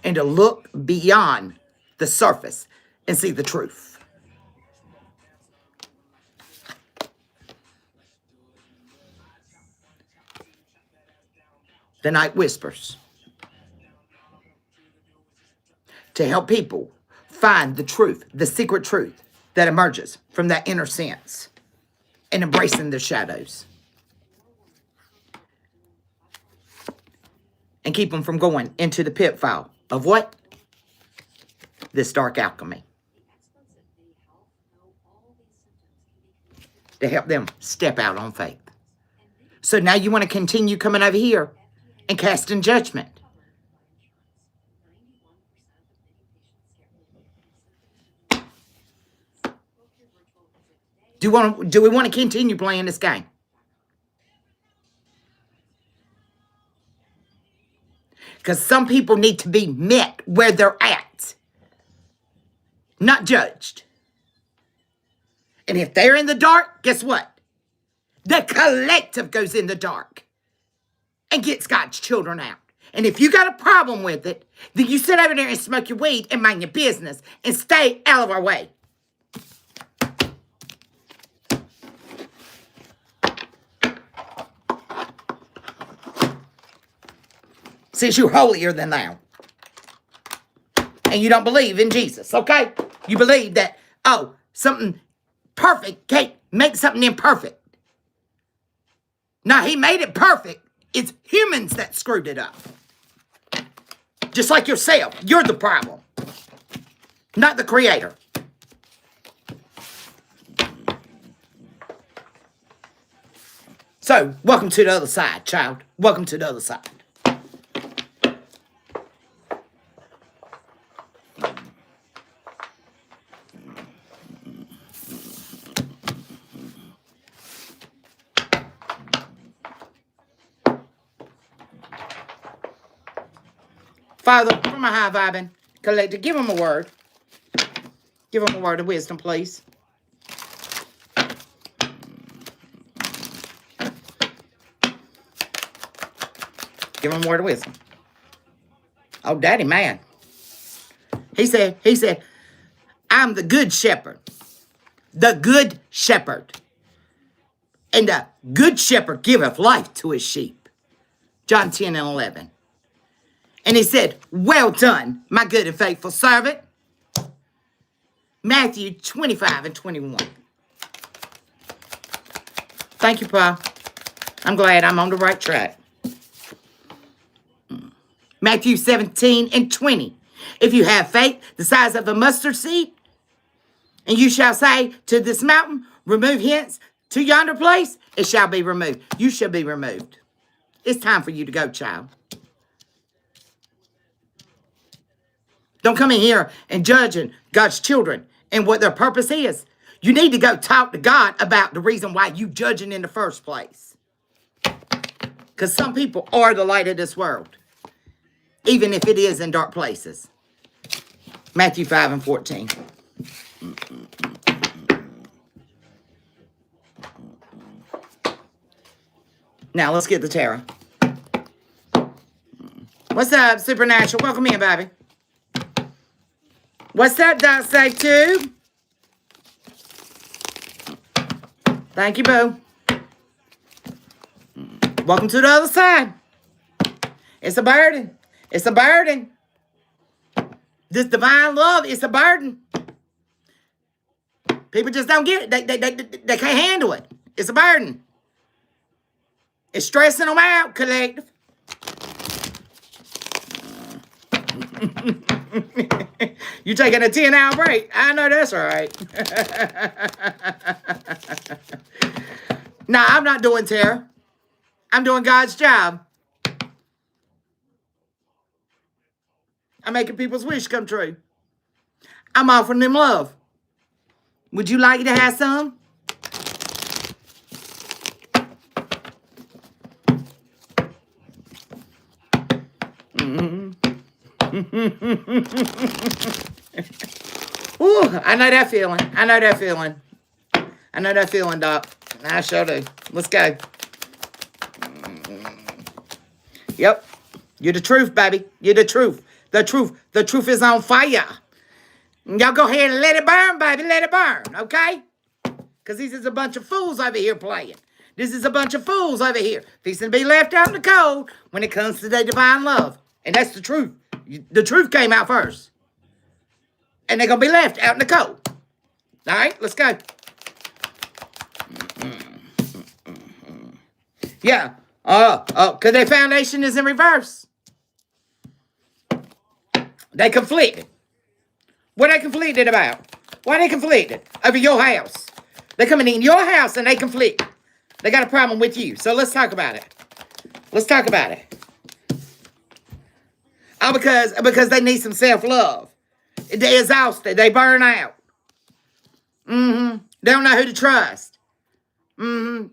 and to look beyond the surface and see the truth. The night whispers to help people find the truth, the secret truth that emerges from that inner sense and embracing the shadows. And keep them from going into the pitfall of what? This dark alchemy. To help them step out on faith. So now you want to continue coming over here and casting judgment. Do we want to continue playing this game? Because some people need to be met where they're at, not judged. And if they're in the dark, guess what? The collective goes in the dark and gets God's children out. And if you got a problem with it, then you sit over there and smoke your weed and mind your business and stay out of our way. Since you're holier than thou. And you don't believe in Jesus, okay? You believe that, oh, something perfect can't make something imperfect. No, he made it perfect. It's humans that screwed it up. Just like yourself. You're the problem. Not the creator. So, welcome to the other side, child. Welcome to the other side. Father, from a high vibing collector, give him a word. Give him a word of wisdom, please. Give him a word of wisdom. Oh, daddy, man. He said, I'm the good shepherd. The good shepherd. And the good shepherd giveth life to his sheep. John 10 and 11. And he said, well done, my good and faithful servant. Matthew 25 and 21. Thank you, Pa. I'm glad I'm on the right track. Matthew 17 and 20. If you have faith the size of a mustard seed, and you shall say to this mountain, remove hence to yonder place, it shall be removed. You shall be removed. It's time for you to go, child. Don't come in here and judging God's children and what their purpose is. You need to go talk to God about the reason why you judging in the first place. Because some people are the light of this world, even if it is in dark places. Matthew 5 and 14. Now, let's get the tarot. What's up, Supernatural? Welcome in, baby. What's up, Doc Say 2? Thank you, boo. Welcome to the other side. It's a burden. It's a burden. This divine love is a burden. People just don't get it. They can't handle it. It's a burden. It's stressing them out, collective. You taking a 10-hour break? I know that's right. Nah, I'm not doing terror. I'm doing God's job. I'm making people's wish come true. I'm offering them love. Would you like to have some? Ooh, I know that feeling. I know that feeling. I know that feeling, Doc. I sure do. Let's go. Yep. You're the truth, baby. You're the truth. The truth. The truth is on fire. Y'all go ahead and let it burn, baby. Let it burn, okay? Because this is a bunch of fools over here playing. This is a bunch of fools over here fixing to be left out in the cold when it comes to their divine love. And that's the truth. The truth came out first. And they're going to be left out in the cold. All right, let's go. Yeah. Because their foundation is in reverse. They conflicted. What are they conflicted about? Why are they conflicted? Over your house. They're coming in your house and they conflict. They got a problem with you. So let's talk about it. Let's talk about it. Oh, because they need some self-love. They're exhausted. They burn out. They don't know who to trust. Mm-hmm.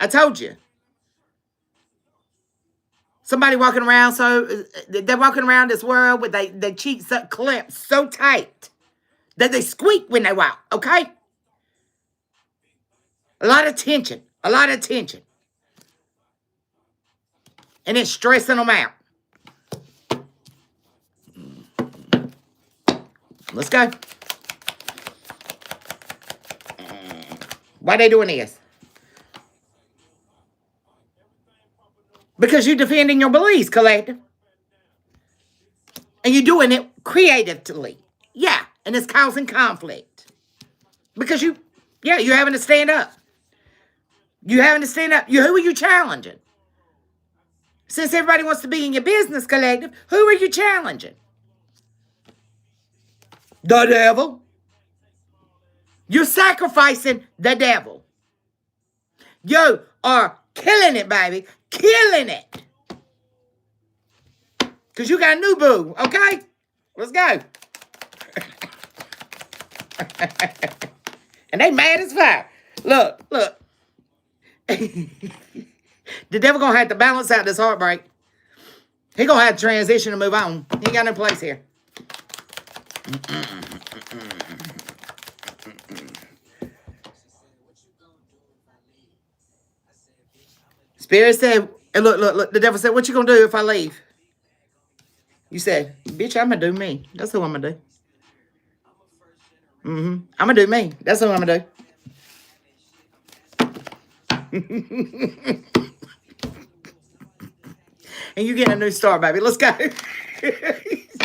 I told you. Somebody walking around, so they're walking around this world with their cheeks up clamped so tight that they squeak when they walk, okay? A lot of tension. A lot of tension. And it's stressing them out. Let's go. Why they doing this? Because you're defending your beliefs, collective. And you're doing it creatively. Yeah, and it's causing conflict. Because you're having to stand up. You're having to stand up. Who are you challenging? Since everybody wants to be in your business, collective, who are you challenging? The devil. You're sacrificing the devil. You are killing it, baby. Killing it. Because you got a new boo, okay? Let's go. And they mad as fire. Look. The devil going to have to balance out this heartbreak. He going to have to transition and move on. He ain't got no place here. Spirit said, and look, the devil said, what you going to do if I leave? You said, bitch, I'm going to do me. That's who I'm going to do. I'm going to do me. That's who I'm going to do. And you getting a new start, baby. Let's go.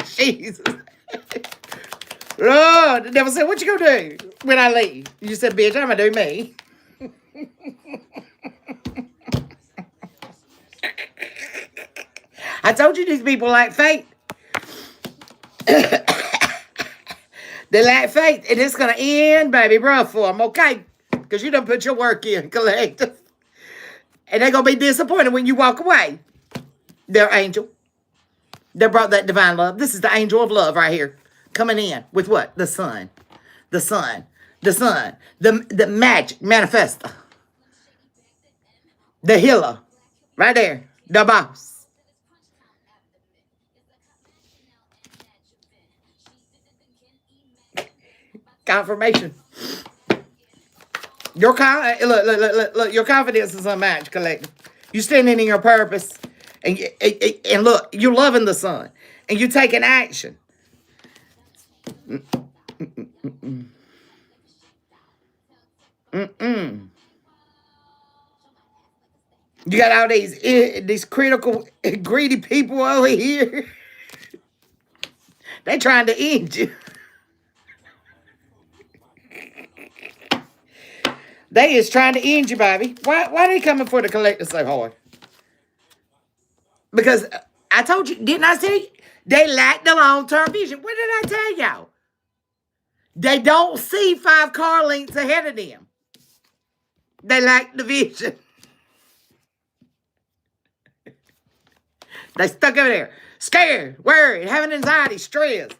Jesus. Oh, the devil said, what you going to do when I leave? You said, bitch, I'm going to do me. I told you these people lack faith. They lack faith, and it's going to end, baby, rough for them, okay? Because you done put your work in, collective. And they're going to be disappointed when you walk away. Their angel. They brought that divine love. This is the angel of love right here. Coming in with what? The sun. The sun. The sun. The magic manifester. The healer. Right there. The boss. Confirmation. Look, your confidence is unmatched, collective. You standing in your purpose. And look, you're loving the sun. And you're taking action. You got all these critical, greedy people over here. They trying to end you. They is trying to end you, baby. Why are they coming for the collector so hard? Because I told you, didn't I say they lack the long-term vision? What did I tell y'all? They don't see 5 car lengths ahead of them. They lack the vision. They stuck over there. Scared, worried, having anxiety, stress.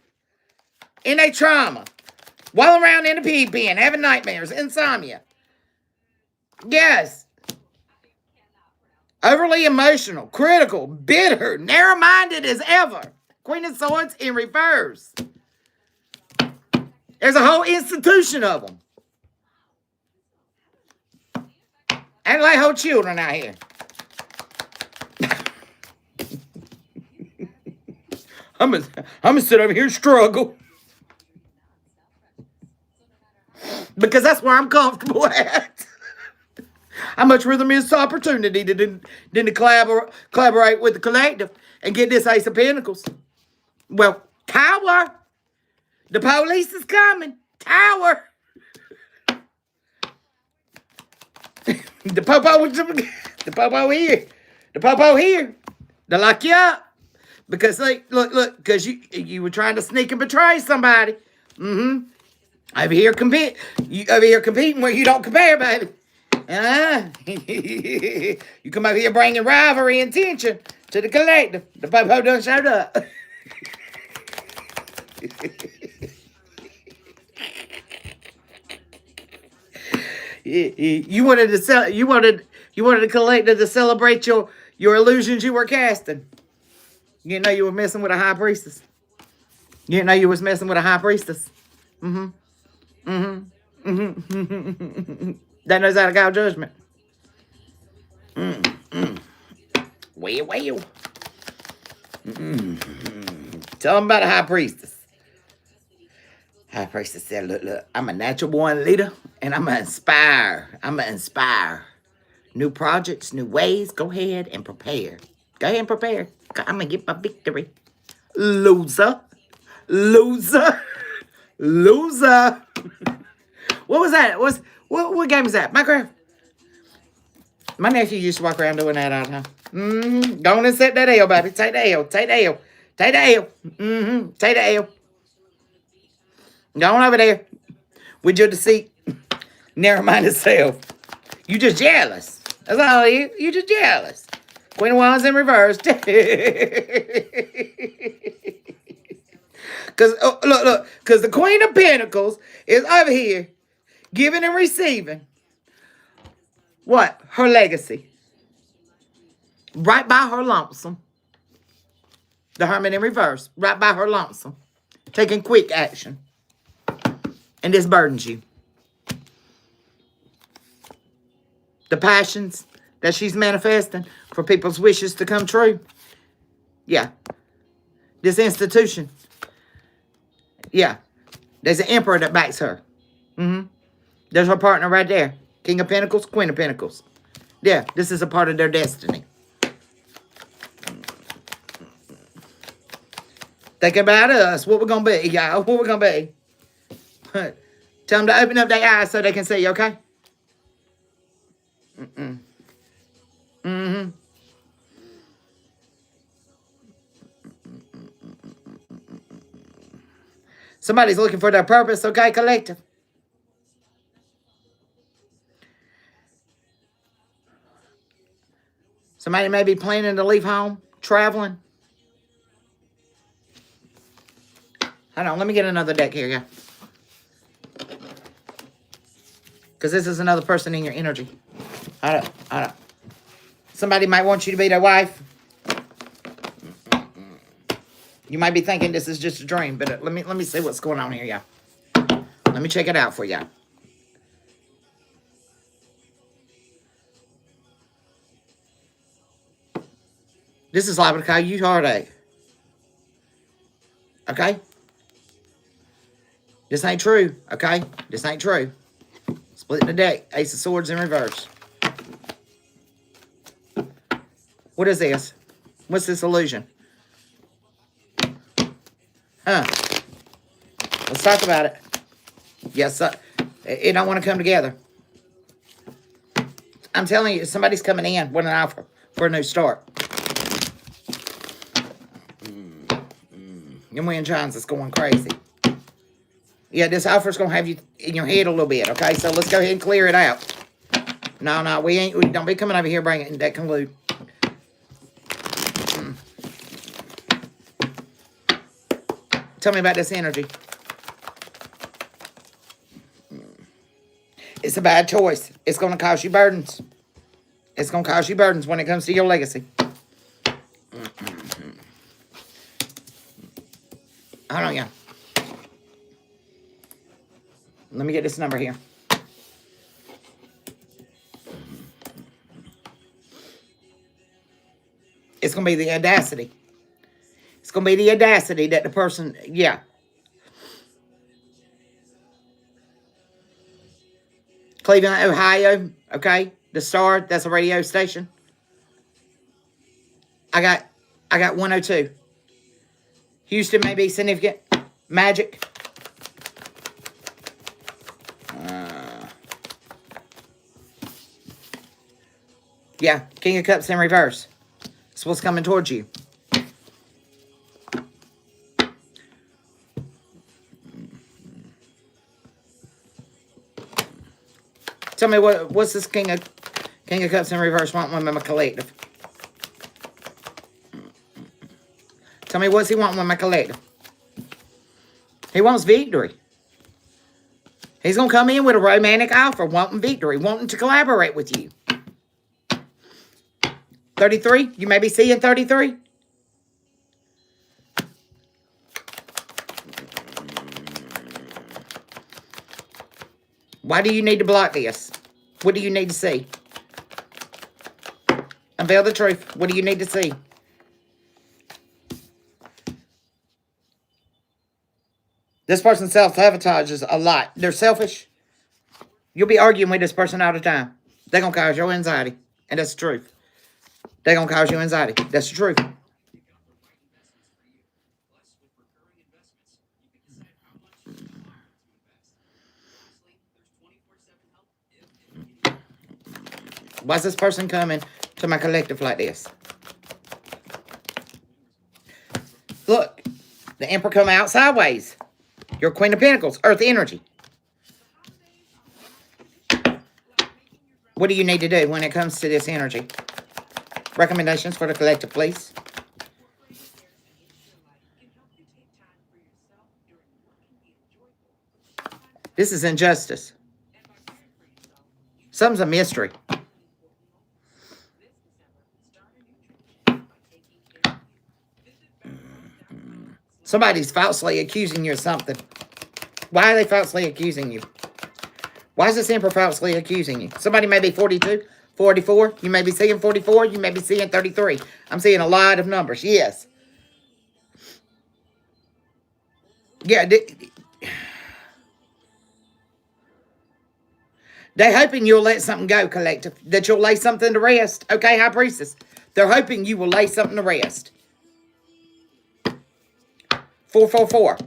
In a trauma. Walling around in a pig pen, having nightmares, insomnia. Yes. Overly emotional, critical, bitter, narrow-minded as ever. Queen of Swords in reverse. There's a whole institution of them. And like whole children out here. I'm gonna sit over here and struggle. Because that's where I'm comfortable at. I much rather miss the opportunity than to collaborate with the collective and get this Ace of Pentacles. Well, Tower. The police is coming. Tower. The popo here. The popo here. They lock you up. Because, look, because you were trying to sneak and betray somebody. Over here competing where you don't compare, baby. You come over here bringing rivalry and tension to the collective. The popo done showed up. You wanted to sell. You wanted the collector to celebrate your illusions you were casting. You didn't know you were messing with a high priestess. You didn't know you was messing with a high priestess. That knows how to call judgment. Well. Tell them about a high priestess. High priestess said, look, I'm a natural born leader, and I'm going to inspire new projects, new ways. Go ahead and prepare. Go ahead and prepare. I'm going to get my victory. Loser. Loser. Loser. What was that? What game was that? Minecraft? My nephew used to walk around doing that all the time. Go on and set that L, baby. Take the L. Take the L. Take the L. Take the L. Go on over there with your deceit. Narrow-minded self. You just jealous. That's all you. You just jealous. Queen of Wands in reverse. Because, look. Because the Queen of Pentacles is over here giving and receiving. What? Her legacy. Right by her lonesome. The Hermit in reverse. Right by her lonesome. Taking quick action. And this burdens you. The passions that she's manifesting for people's wishes to come true. Yeah. This institution. Yeah. There's an emperor that backs her. There's her partner right there. King of Pentacles, Queen of Pentacles. Yeah, this is a part of their destiny. Think about us. What we're going to be, y'all. What we're going to be. Tell them to open up their eyes so they can see, okay? Somebody's looking for their purpose, okay, collective? Somebody may be planning to leave home, traveling. Hold on, let me get another deck here, yeah. Because this is another person in your energy. Hold on. Somebody might want you to be their wife. You might be thinking this is just a dream, but let me see what's going on here, y'all. Let me check it out for y'all. This is liable to cause you heartache. Okay? This ain't true, okay? This ain't true. Splitting the deck. Ace of Swords in reverse. What is this? What's this illusion? Let's talk about it. Yes, it don't want to come together. I'm telling you, somebody's coming in with an offer for a new start. Your wind chimes is going crazy. Yeah, this offer's going to have you in your head a little bit, okay? So let's go ahead and clear it out. No, we don't be coming over here bringing that collude. Tell me about this energy. It's a bad choice. It's going to cause you burdens. It's going to cause you burdens when it comes to your legacy. Hold on, y'all. Let me get this number here. It's going to be the audacity. It's going to be the audacity that the person, yeah. Cleveland, Ohio, okay? The Star, that's a radio station. I got 102. Houston may be significant. Magic. Yeah, King of Cups in reverse. That's what's coming towards you. Tell me what's this King of Cups in reverse want with my collective? Tell me what's he want with my collective? He wants victory. He's going to come in with a romantic offer, wanting victory, wanting to collaborate with you. 33, you may be seeing 33. Why do you need to block this? What do you need to see? Unveil the truth. What do you need to see? This person self-sabotages a lot. They're selfish. You'll be arguing with this person all the time. They're going to cause you anxiety. And that's the truth. They're going to cause you anxiety. That's the truth. Why is this person coming to my collective like this? Look, the Emperor come out sideways. You're Queen of Pentacles, Earth energy. What do you need to do when it comes to this energy? Recommendations for the collective, please. This is injustice. Something's a mystery. Somebody's falsely accusing you of something. Why are they falsely accusing you? Why is this Emperor falsely accusing you? Somebody may be 42, 44. You may be seeing 44. You may be seeing 33. I'm seeing a lot of numbers. Yes. Yeah. They're hoping you'll let something go, collective. That you'll lay something to rest. Okay, High Priestess. They're hoping you will lay something to rest. 444.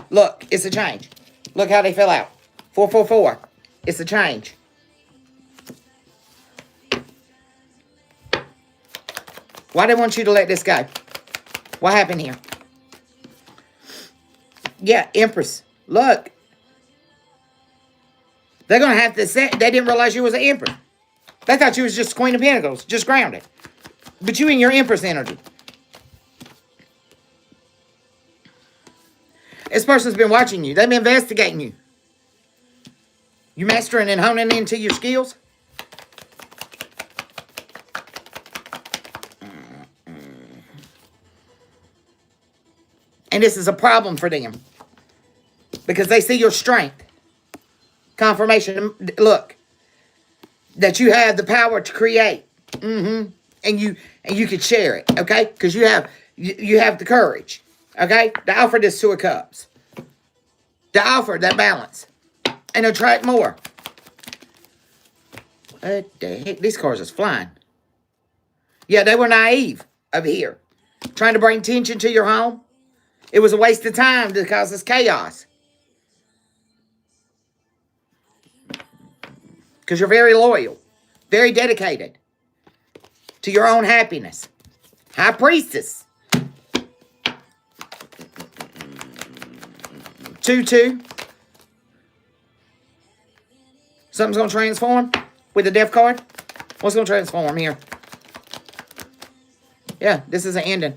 Look, it's a change. Look how they fill out. 444. It's a change. Why do they want you to let this go? What happened here? Yeah, Empress. Look. They're going to have to say, they didn't realize you was an Empress. They thought you was just Queen of Pentacles, just grounded. But you in your Empress energy. This person's been watching you. They've been investigating you. You mastering and honing into your skills. And this is a problem for them. Because they see your strength. Confirmation. Look. That you have the power to create. And you can share it. Okay? Because you have the courage. Okay? To offer this Two of Cups. To offer that balance. And attract more. What the heck? These cars is flying. Yeah, they were naive over here. Trying to bring tension to your home. It was a waste of time to cause this chaos. Because you're very loyal. Very dedicated. To your own happiness. High Priestess. 2-2. Something's going to transform with the Death card. What's going to transform here? Yeah, this is an ending.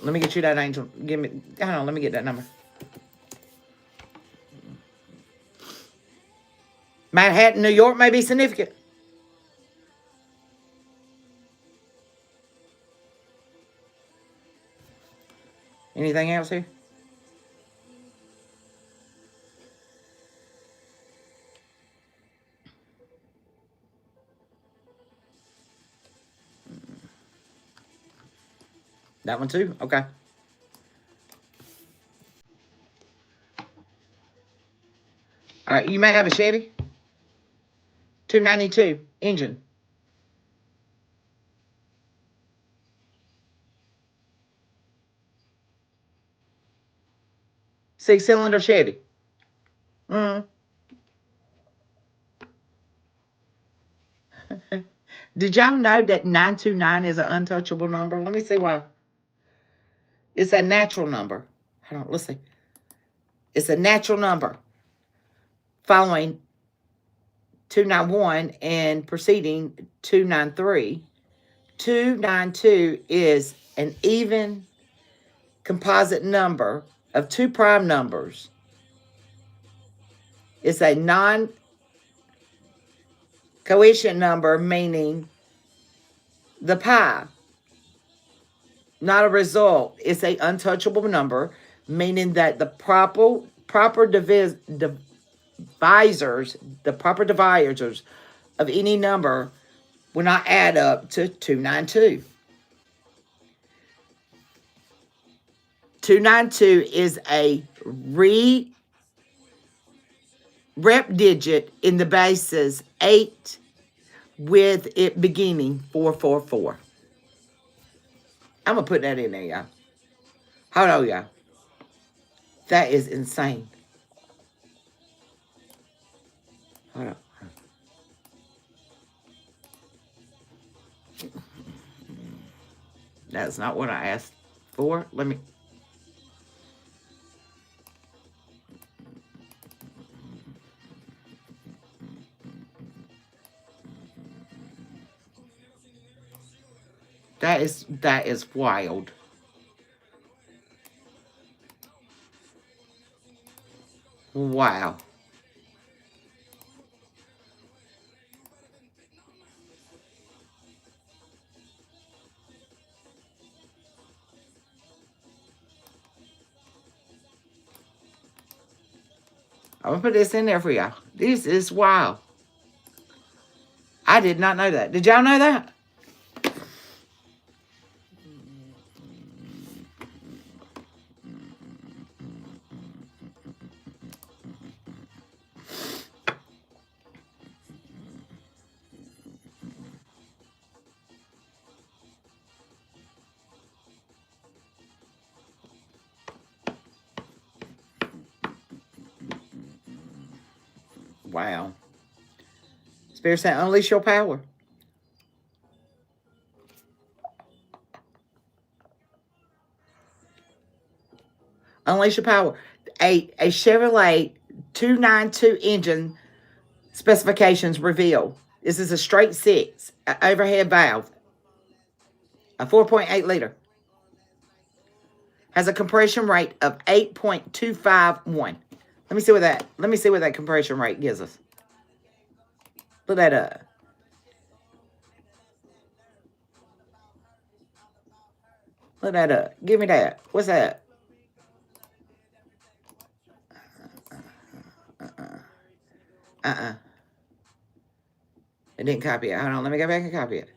Let me get you that angel. Give me. Hold on, let me get that number. Manhattan, New York may be significant. Anything else here? That one too? Okay. All right, you may have a Chevy. 292 engine. 6-cylinder Chevy. Did y'all know that 929 is an untouchable number? Let me see why. It's a natural number. Hold on, let's see. It's a natural number. Following 291 and preceding 293. 292 is an even composite number of two prime numbers is a non-coefficient number, meaning the pi, not a result. It's a untouchable number, meaning that the proper divisors of any number will not add up to 292. 292 is a rep digit in the bases 8 with it beginning 444. I'm going to put that in there, y'all. Hold on, y'all. That is insane. Hold on. That's not what I asked for. Let me... That is wild. Wow. I'm going to put this in there for y'all. This is wild. I did not know that. Did y'all know that? Wow. Spirit saying, unleash your power. Unleash your power. A Chevrolet 292 engine specifications reveal. This is a straight 6, overhead valve, a 4.8 liter. Has a compression rate of 8.251. Let me see what that compression rate gives us. Look that up. Look that up. Give me that. What's that? It didn't copy it. Hold on. Let me go back and copy it.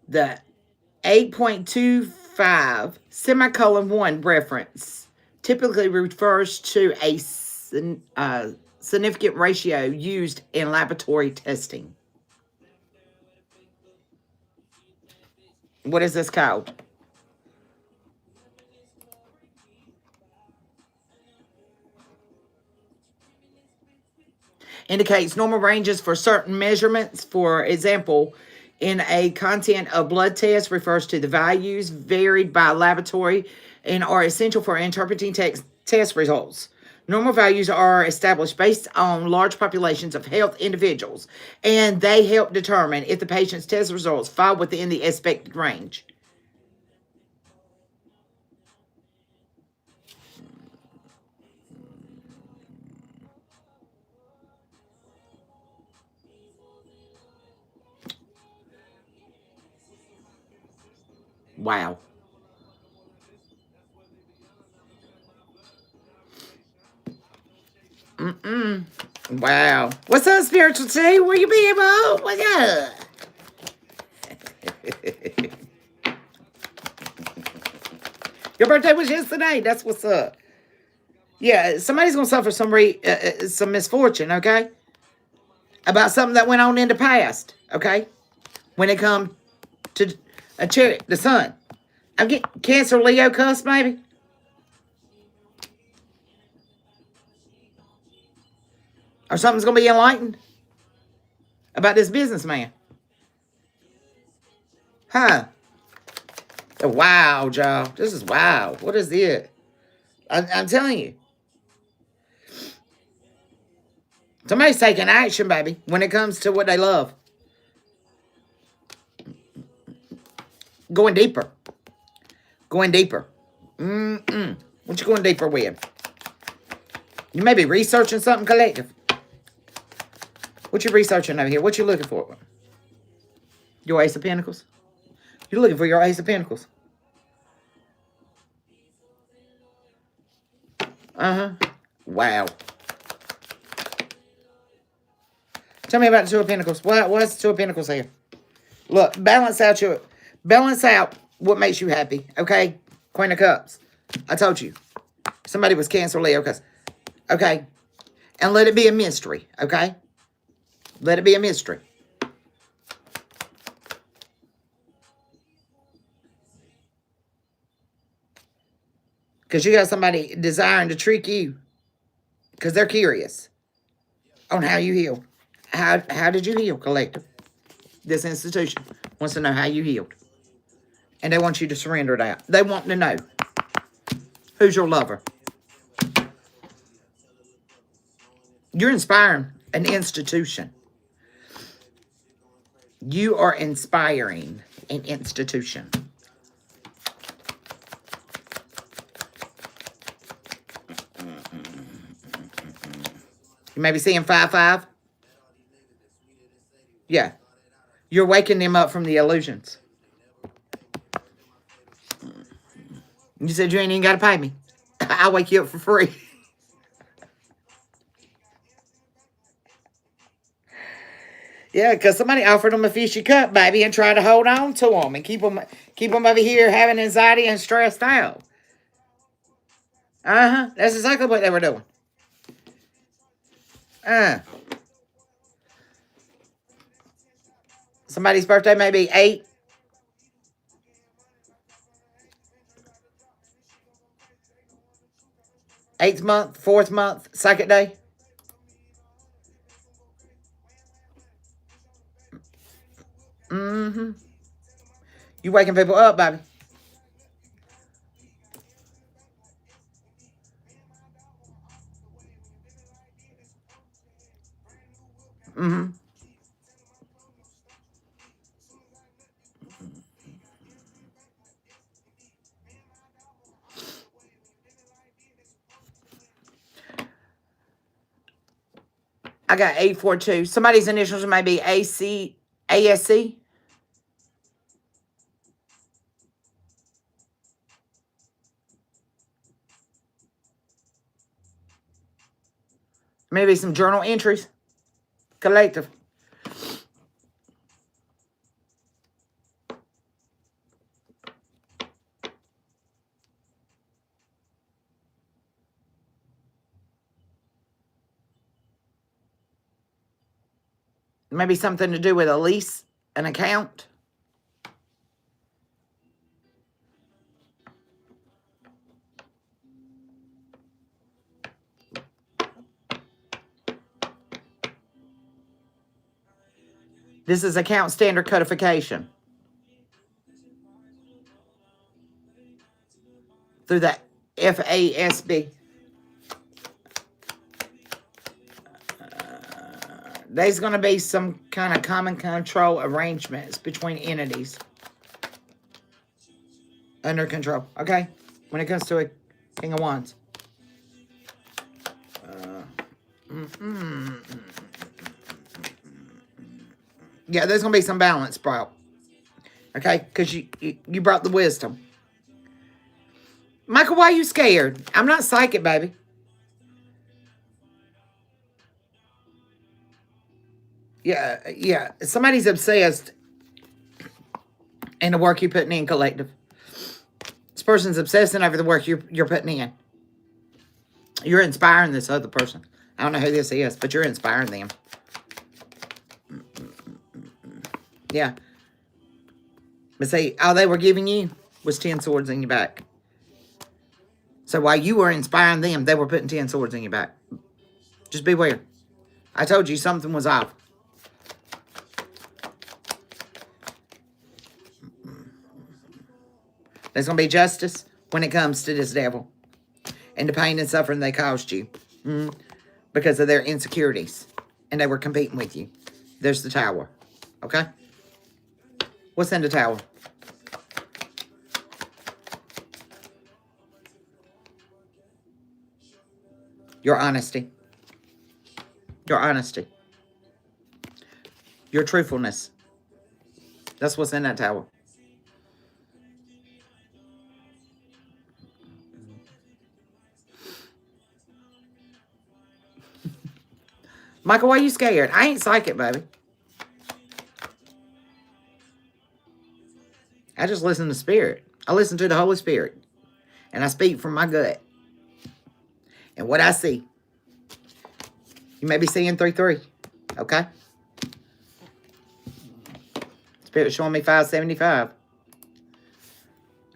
The 8.25 semicolon 1 reference typically refers to a significant ratio used in laboratory testing. What is this called? Indicates normal ranges for certain measurements. For example, in a content of blood test refers to the values varied by laboratory and are essential for interpreting test results. Normal values are established based on large populations of health individuals, and they help determine if the patient's test results fall within the expected range. Wow. Wow. What's up, spiritual T? Where you been, bro? What's up? Your birthday was yesterday. That's what's up. Yeah, somebody's gonna suffer some misfortune. Okay, about something that went on in the past. Okay, when it comes to a chariot, the sun. I'm getting Cancer, Leo, cusp, maybe. Or something's going to be enlightened about this businessman. Huh. Wow, y'all. This is wow. What is it? I'm telling you. Somebody's taking action, baby, when it comes to what they love. Going deeper. Going deeper. What you going deeper with? You may be researching something collective. What you researching over here? What you looking for? Your Ace of Pentacles? You're looking for your Ace of Pentacles. Wow. Tell me about the Two of Pentacles. What's the Two of Pentacles here? Look, balance out what makes you happy, okay? Queen of Cups. I told you. Somebody was Cancer, Leo, okay? And let it be a mystery, okay? Let it be a mystery. Because you got somebody desiring to trick you. Because they're curious on how you heal. How did you heal, collective? This institution wants to know how you healed. And they want you to surrender it out. They want to know who's your lover. You're inspiring an institution. You are inspiring an institution. You may be seeing 5-5. Yeah. You're waking them up from the illusions. You said you ain't even got to pay me. I'll wake you up for free. Yeah, because somebody offered them a fishy cup, baby, and tried to hold on to them and keep them over here having anxiety and stressed out. That's exactly what they were doing. Somebody's birthday may be 8. Eighth month, 4th month, 2nd day. You waking people up, baby. I got 842. Somebody's initials may be ASC. Maybe some journal entries. Collective. Maybe something to do with a lease, an account. This is account standard codification. Through the FASB. There's going to be some kind of common control arrangements between entities. Under control, okay? When it comes to a King of Wands. Yeah, there's going to be some balance brought. Okay? Because you brought the wisdom. Michael, why are you scared? I'm not psychic, baby. Yeah. Somebody's obsessed in the work you're putting in, collective. This person's obsessing over the work you're putting in. You're inspiring this other person. I don't know who this is, but you're inspiring them. Yeah. But see, all they were giving you was 10 swords in your back. So while you were inspiring them, they were putting 10 swords in your back. Just beware. I told you something was off. There's going to be justice when it comes to this devil. And the pain and suffering they caused you. Because of their insecurities. And they were competing with you. There's the tower. Okay? What's in the tower? Your honesty. Your honesty. Your truthfulness. That's what's in that tower. Michael, why are you scared? I ain't psychic, baby. I just listen to Spirit. I listen to the Holy Spirit. And I speak from my gut. And what I see. You may be seeing 3-3. Okay? Spirit's showing me 575.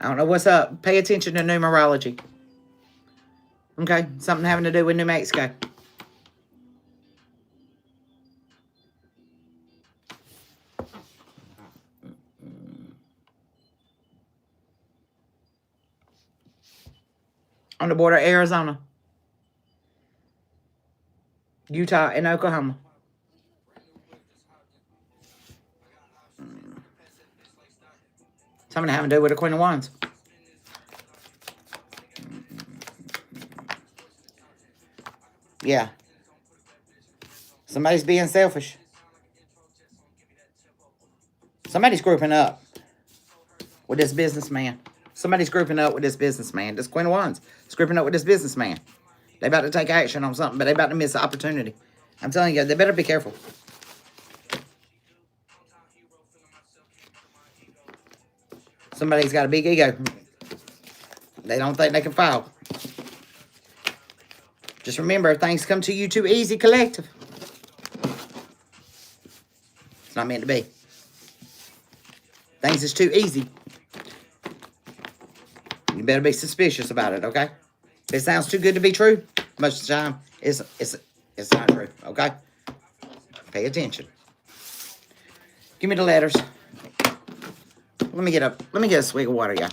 I don't know what's up. Pay attention to numerology. Okay? Something having to do with New Mexico. On the border of Arizona, Utah, and Oklahoma. Something having to do with the Queen of Wands. Yeah. Somebody's being selfish. Somebody's grouping up with this businessman. Somebody's grouping up with this businessman. This Queen of Wands is grouping up with this businessman. They about to take action on something, but they about to miss the opportunity. I'm telling you, they better be careful. Somebody's got a big ego. They don't think they can fall. Just remember, things come to you too easy, collective. It's not meant to be. Things is too easy. You better be suspicious about it, okay? If it sounds too good to be true, most of the time, it's not true, okay? Pay attention. Give me the letters. Let me get a swig of water, y'all.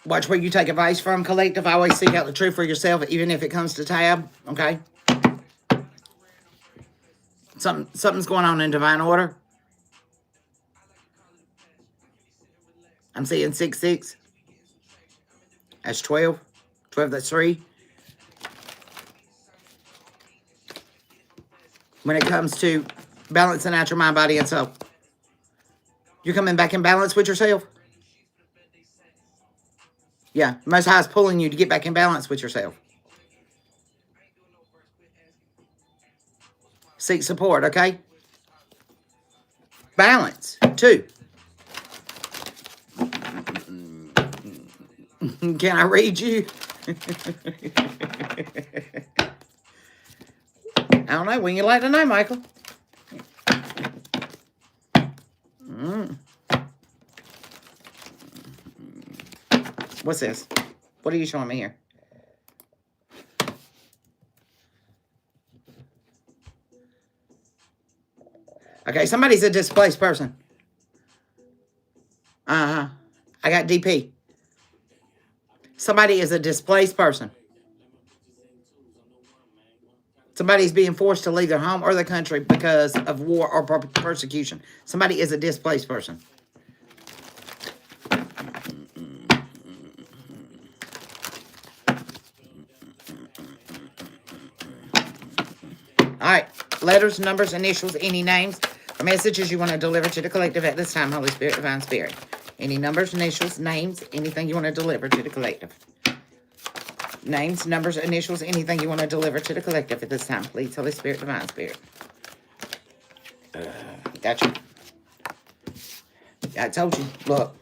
Watch where you take advice from, collective. Always seek out the truth for yourself, even if it comes to tab, okay? Something's going on in divine order. I'm seeing 6-6. That's 12. 12, that's 3. When it comes to balancing out your mind, body, and soul. You're coming back in balance with yourself. Yeah, Most High is pulling you to get back in balance with yourself. Seek support, okay? Balance, too. Can I read you? I don't know. When you like to know, Michael. What's this? What are you showing me here? Okay, somebody's a displaced person. I got DP. Somebody is a displaced person. Somebody's being forced to leave their home or their country because of war or persecution. Somebody is a displaced person. All right. Letters, numbers, initials, any names, or messages you want to deliver to the collective at this time, Holy Spirit, Divine Spirit. Any numbers, initials, names, anything you want to deliver to the collective. Names, numbers, initials, anything you want to deliver to the collective at this time. Please, Holy Spirit, Divine Spirit. Gotcha. I told you. Look.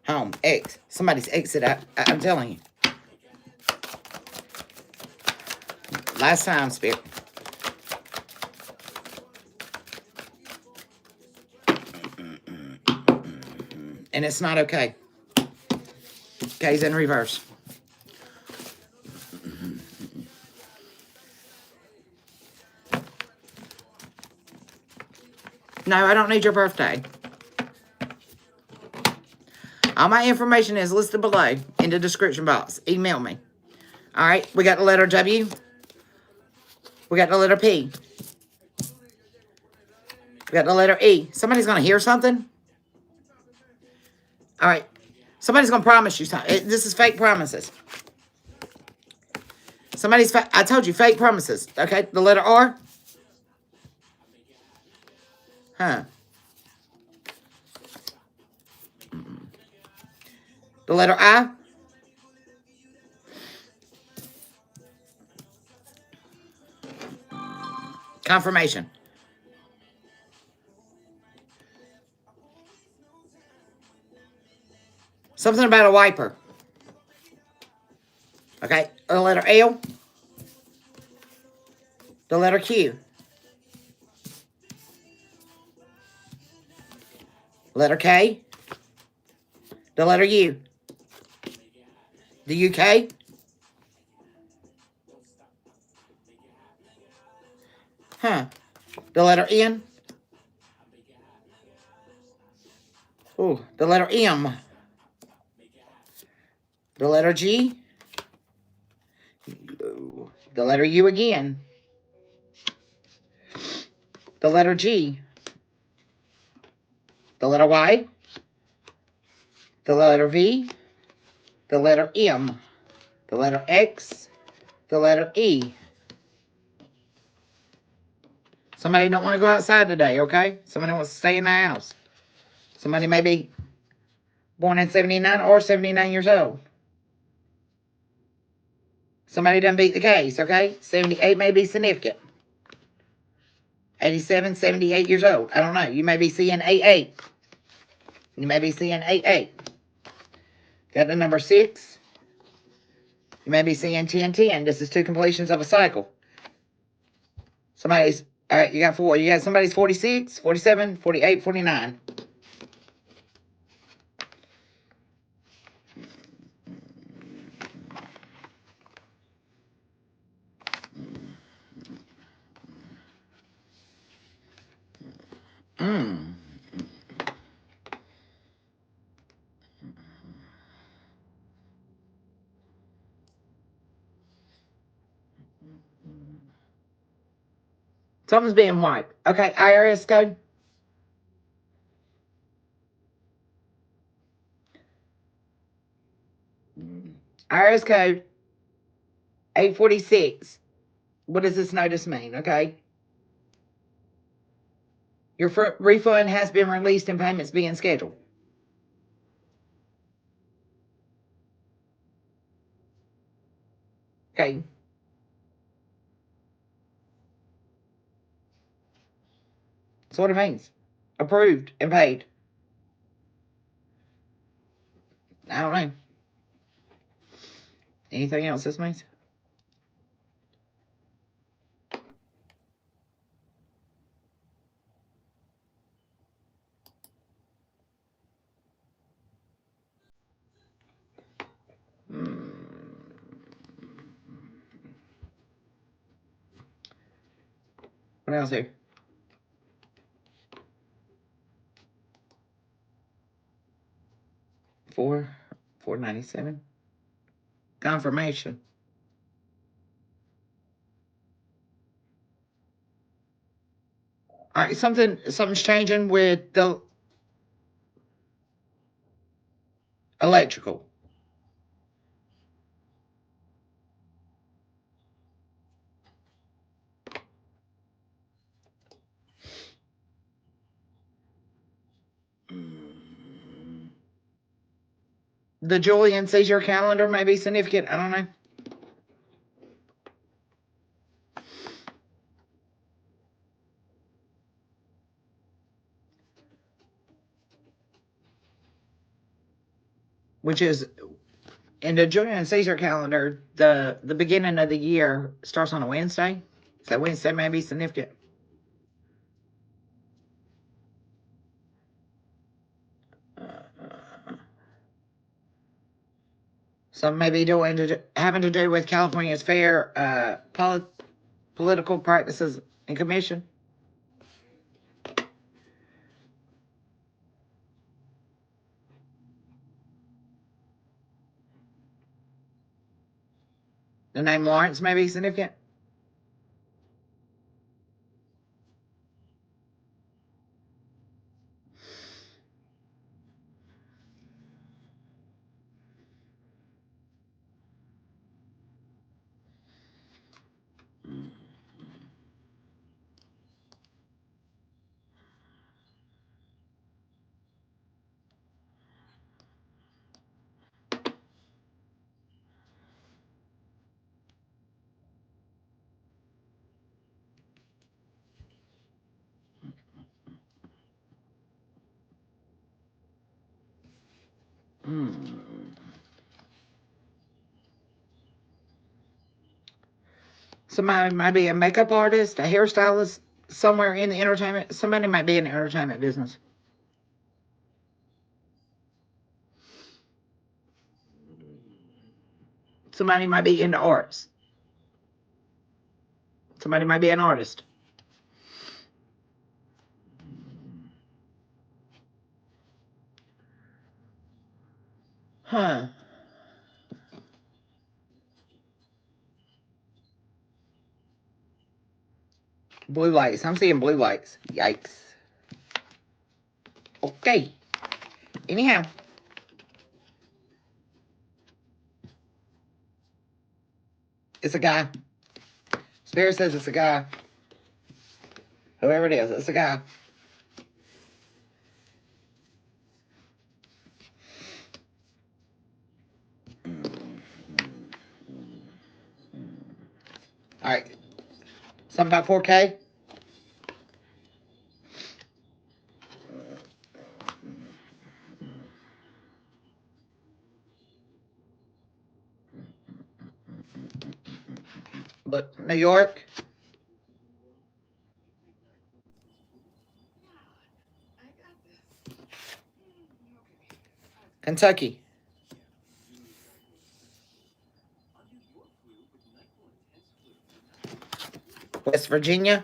Home. X. Somebody's exit. I'm telling you. Last time, Spirit. And it's not okay. K's in reverse. No, I don't need your birthday. All my information is listed below in the description box. Email me. All right, we got the letter W. We got the letter P. We got the letter E. Somebody's going to hear something? All right. Somebody's going to promise you something. This is fake promises. I told you, fake promises. Okay, the letter R. Huh. The letter I. Confirmation. Something about a wiper. Okay, the letter L. The letter Q. Letter K. The letter U. The UK. Huh. The letter N. Ooh, the letter M. The letter G. The letter U again. The letter G. The letter Y. The letter V. The letter M. The letter X. The letter E. Somebody don't want to go outside today, okay? Somebody wants to stay in the house. Somebody may be born in 79 or 79 years old. Somebody done beat the case, okay? 78 may be significant. 87, 78 years old. I don't know. You may be seeing 88. You may be seeing 88. Got the number 6. You may be seeing 1010. This is 2 completions of a cycle. Somebody's, all right, you got 4. You got somebody's 46, 47, 48, 49. Something's being wiped. Okay, IRS code. IRS code 846. What does this notice mean? Okay. Your refund has been released and payments being scheduled. Okay. That's what it means. Approved and paid. I don't know. Anything else this means? What else here? 497. Confirmation. All right, something's changing with the electrical. The Julian seizure calendar may be significant. I don't know. Which is in the Julian Caesar calendar, the beginning of the year starts on a Wednesday. So Wednesday may be significant. Some may be having to do with California's fair political practices and commission. The name Lawrence may be significant. Somebody might be a makeup artist, a hairstylist, somewhere in the entertainment. Somebody might be in the entertainment business. Somebody might be into arts. Somebody might be an artist. Huh. Blue lights. I'm seeing blue lights. Yikes. Okay. Anyhow. It's a guy. Spirit says it's a guy. Whoever it is, it's a guy. All right. Something about 4K? But New York? Kentucky? West Virginia?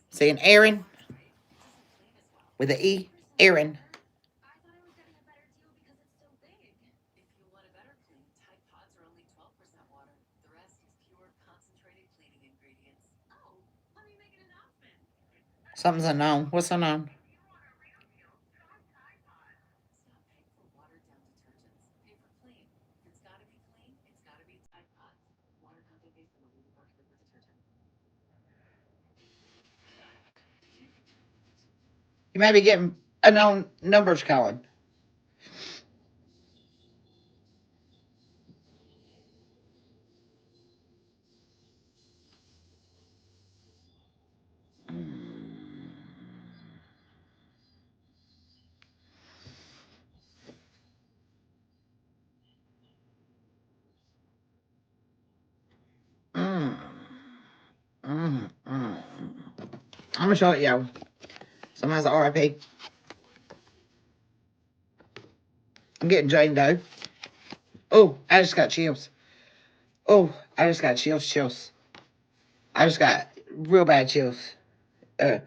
Saying Aaron with an E. Aaron. Something's unknown. What's unknown? You may be getting unknown numbers calling. Mm. Mm. Mm. I'm gonna show it you. Someone has an RIP. I'm getting Jane Doe. Oh, I just got chills. Oh, I just got chills. I just got real bad chills. Uh,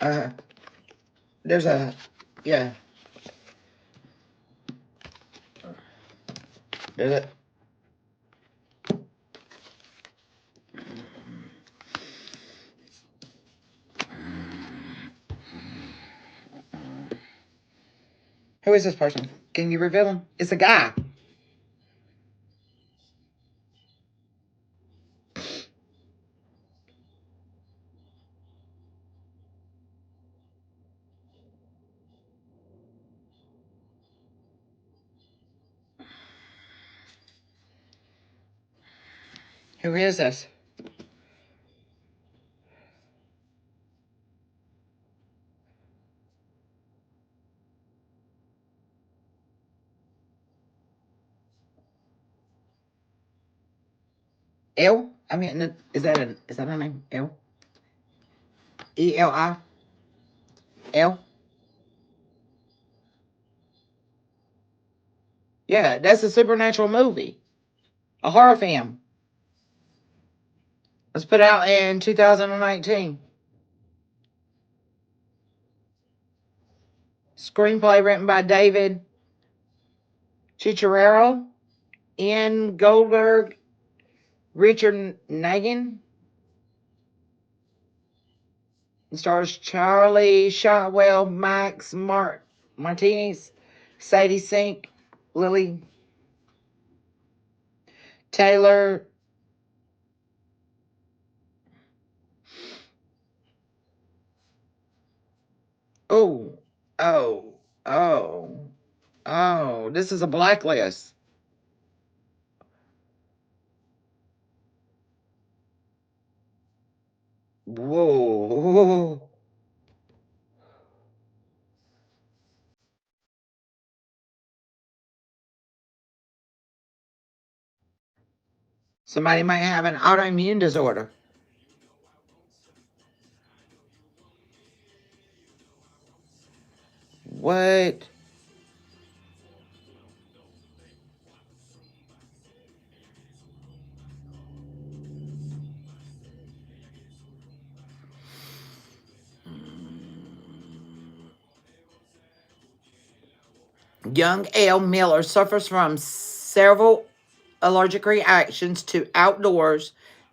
uh, there's a, yeah, there's a, is this person? Can you reveal him? It's a guy. Who is this? L? I mean, is that her name? L? E-L-I? L? Yeah, that's a supernatural movie. A horror film. It was put out in 2019. Screenplay written by David Chicharero, Ian Goldberg, Richard Nagan. It stars Charlie Shotwell, Max Martinez, Sadie Sink, Lily Taylor. Oh, oh, oh, oh. This is a blacklist. Whoa. Somebody might have an autoimmune disorder. What? Young L. Miller suffers from several allergic reactions to outdoors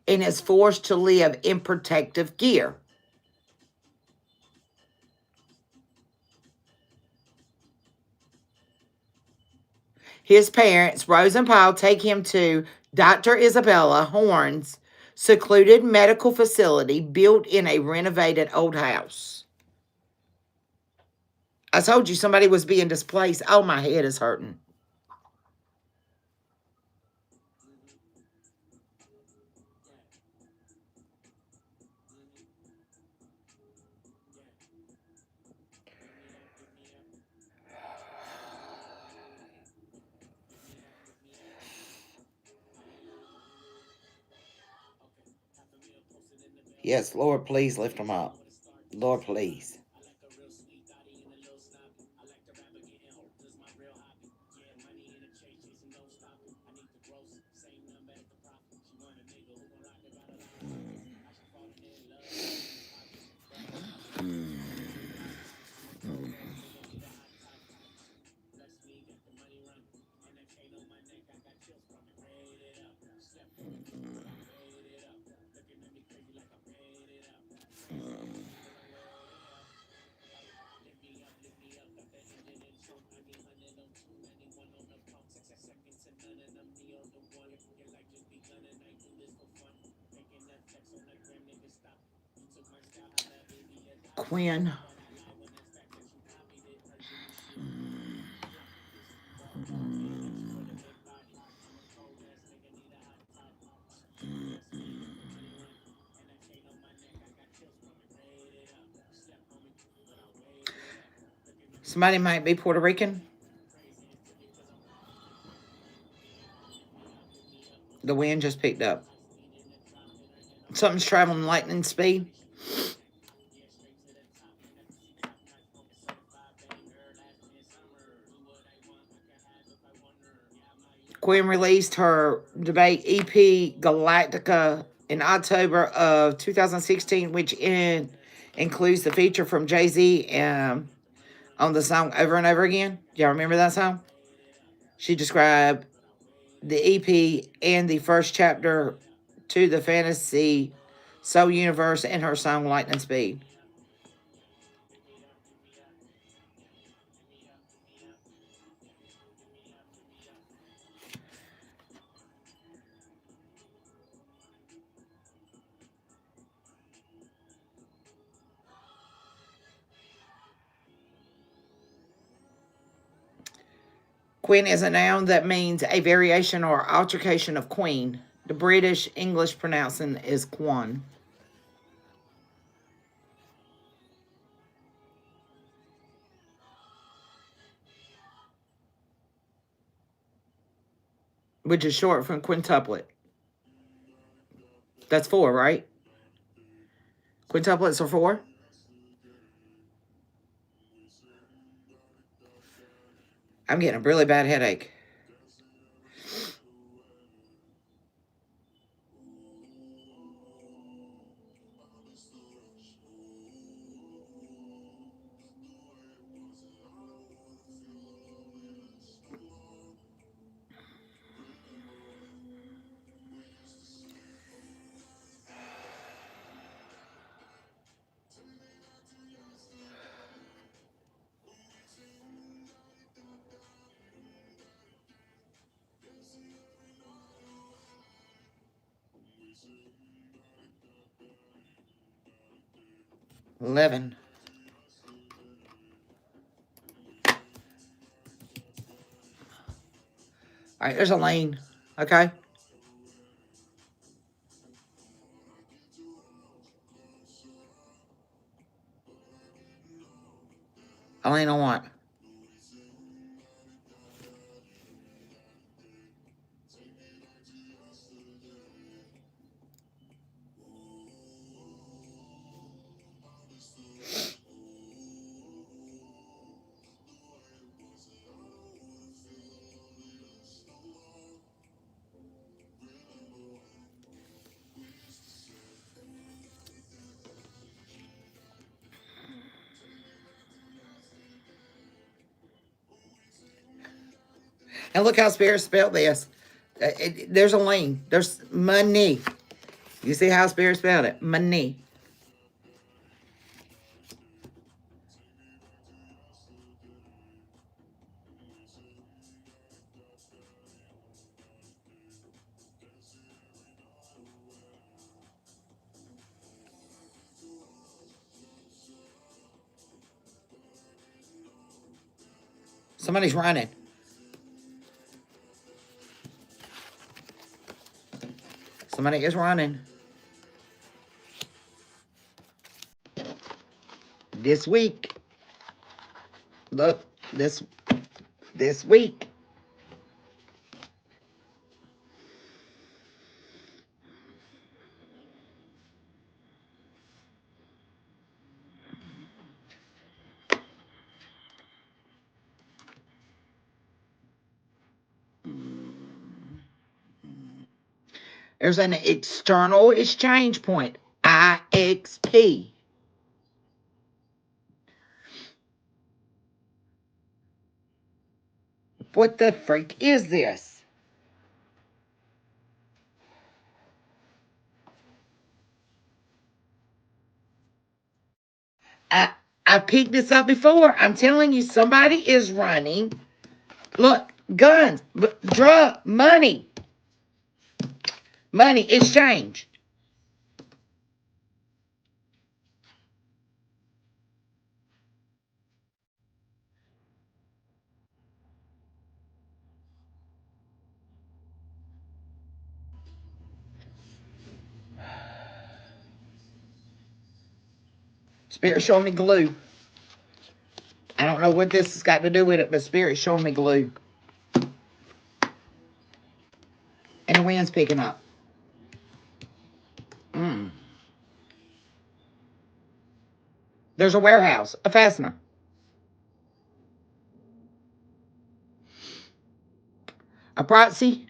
and is forced to live in protective gear. His parents, Rose and Paul, take him to Dr. Isabella Horn's secluded medical facility built in a renovated old house. I told you somebody was being displaced. Oh, my head is hurting. Yes, Lord, please lift them up. Lord, please. Quinn. Somebody might be Puerto Rican. The wind just picked up. Something's traveling lightning speed. Quinn released her debate EP Galactica in October of 2016, which includes the feature from Jay-Z on the song Over and Over Again. Y'all remember that song? She described the EP and the first chapter to the fantasy soul universe in her song Lightning Speed. Queen is a noun that means a variation or altercation of queen. The British English pronouncing is quan. Which is short from quintuplet. That's 4, right? Quintuplets are 4? I'm getting a really bad headache. $11. All right, there's a lane. Okay. A lane on what? And look how Spirit spelled this. There's a lane. There's money. You see how Spirit spelled it? Money. Somebody's running. Somebody is running. This week. Look, this week. There's an external exchange point. IXP. What the freak is this? I I picked this up before. I'm telling you, somebody is running. Look, guns, drug, money, exchange. Spirit showing me glue. I don't know what this has got to do with it, but Spirit showing me glue. And the wind's picking up. There's a warehouse, a fastener. A proxy.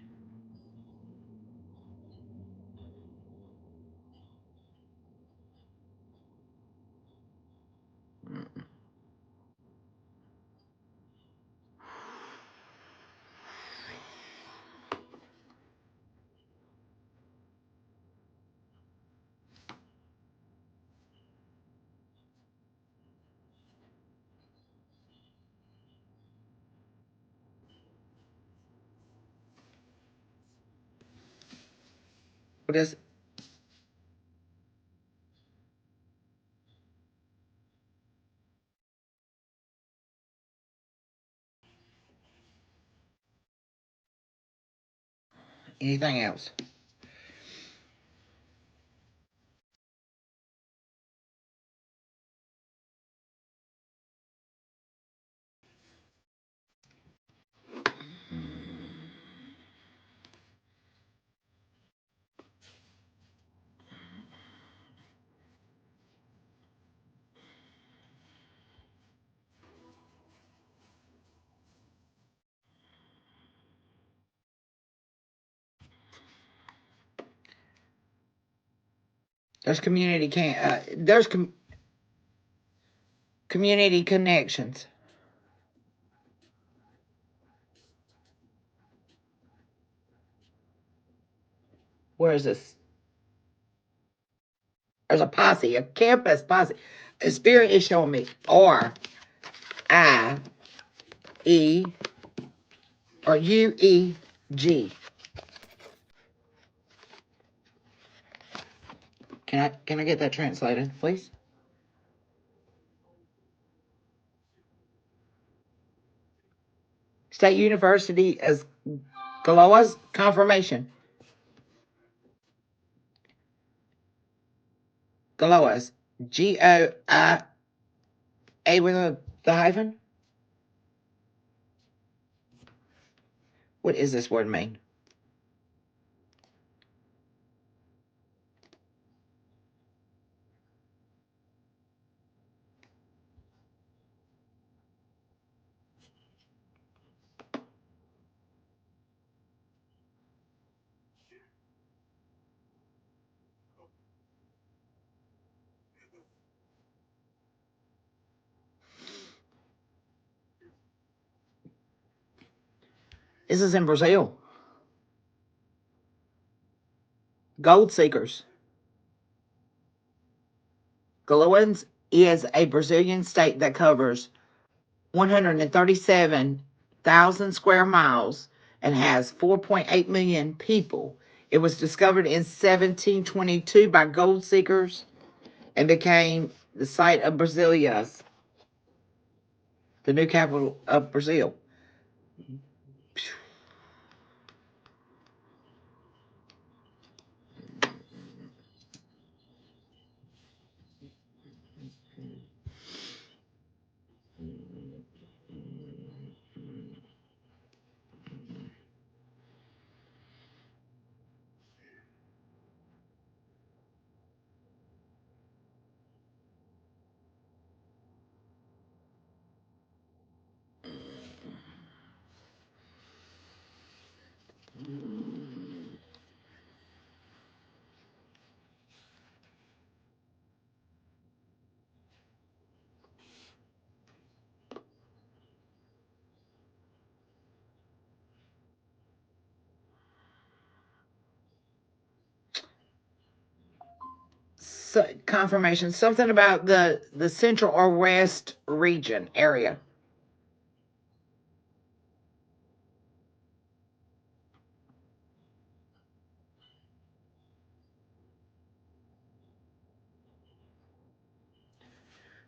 What is it? Anything else? There's community connections. Where is this? There's a posse, a campus posse. A spirit is showing me R-I-E or U-E-G. Can I get that translated, please? State University as Galoa's confirmation. Galoa's. G-O-I-A with the hyphen? What does this word mean? This is in Brazil. Gold seekers. Galoans is a Brazilian state that covers 137,000 square miles and has 4.8 million people. It was discovered in 1722 by gold seekers and became the site of Brasilia's, the new capital of Brazil. So, confirmation, something about the central or west region area.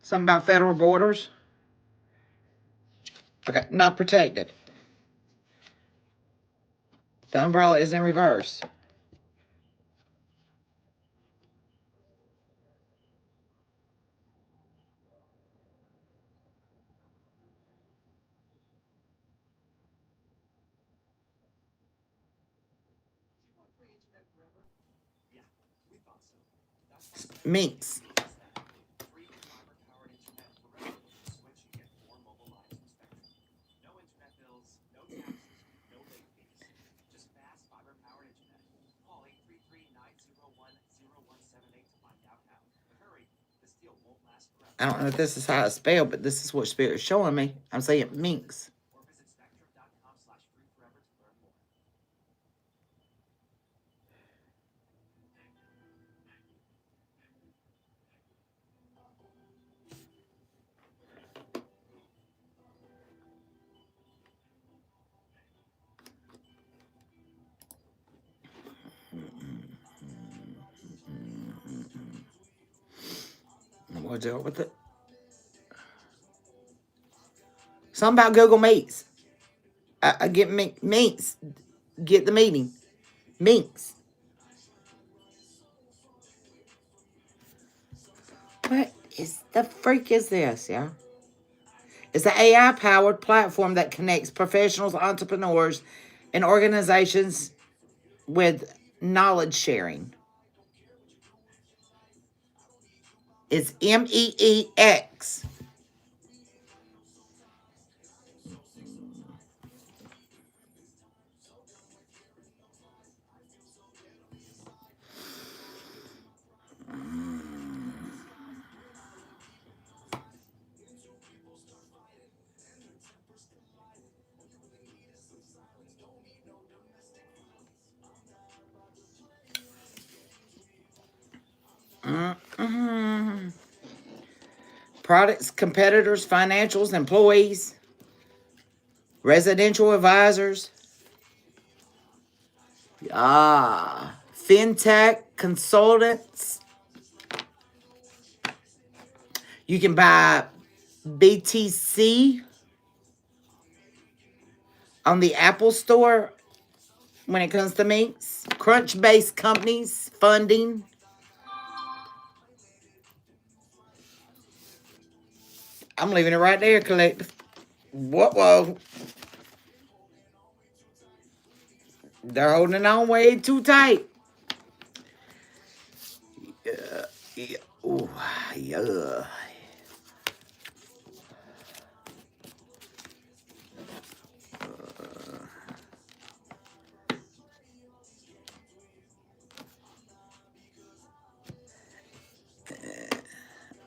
Something about federal borders. Okay, not protected. The umbrella is in reverse. Minks. I don't know if this is how it's spelled, but this is what Spirit's showing me. I'm saying minks. We'll deal with it. Something about Google Meets. I get minks. Get the meeting. Minx. What is the freak is this, yeah? It's an AI-powered platform that connects professionals, entrepreneurs, and organizations with knowledge sharing. It's MEEX. Products, competitors, financials, employees, residential advisors, fintech consultants. You can buy BTC on the Apple Store when it comes to minks. Crunch-based companies, funding. I'm leaving it right there, collective. Whoa. They're holding it on way too tight. Yeah. Ooh, yeah.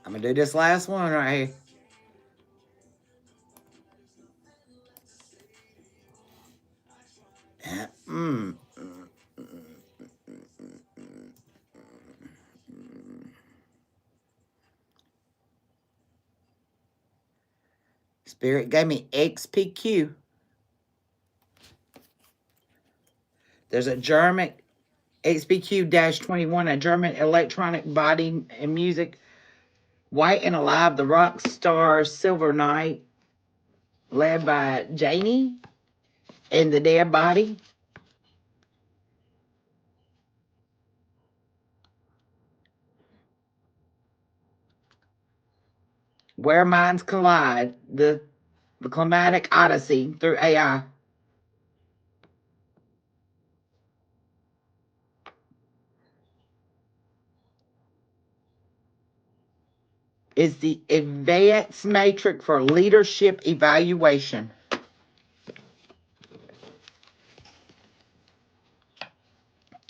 I'm going to do this last one right here. Spirit gave me XPQ. There's a German XPQ-21, a German electronic body and music. White and Alive, the rock star Silver Knight, led by Janie and the Dead Body. Where Minds Collide, the climatic odyssey through AI. Is the advanced matrix for leadership evaluation.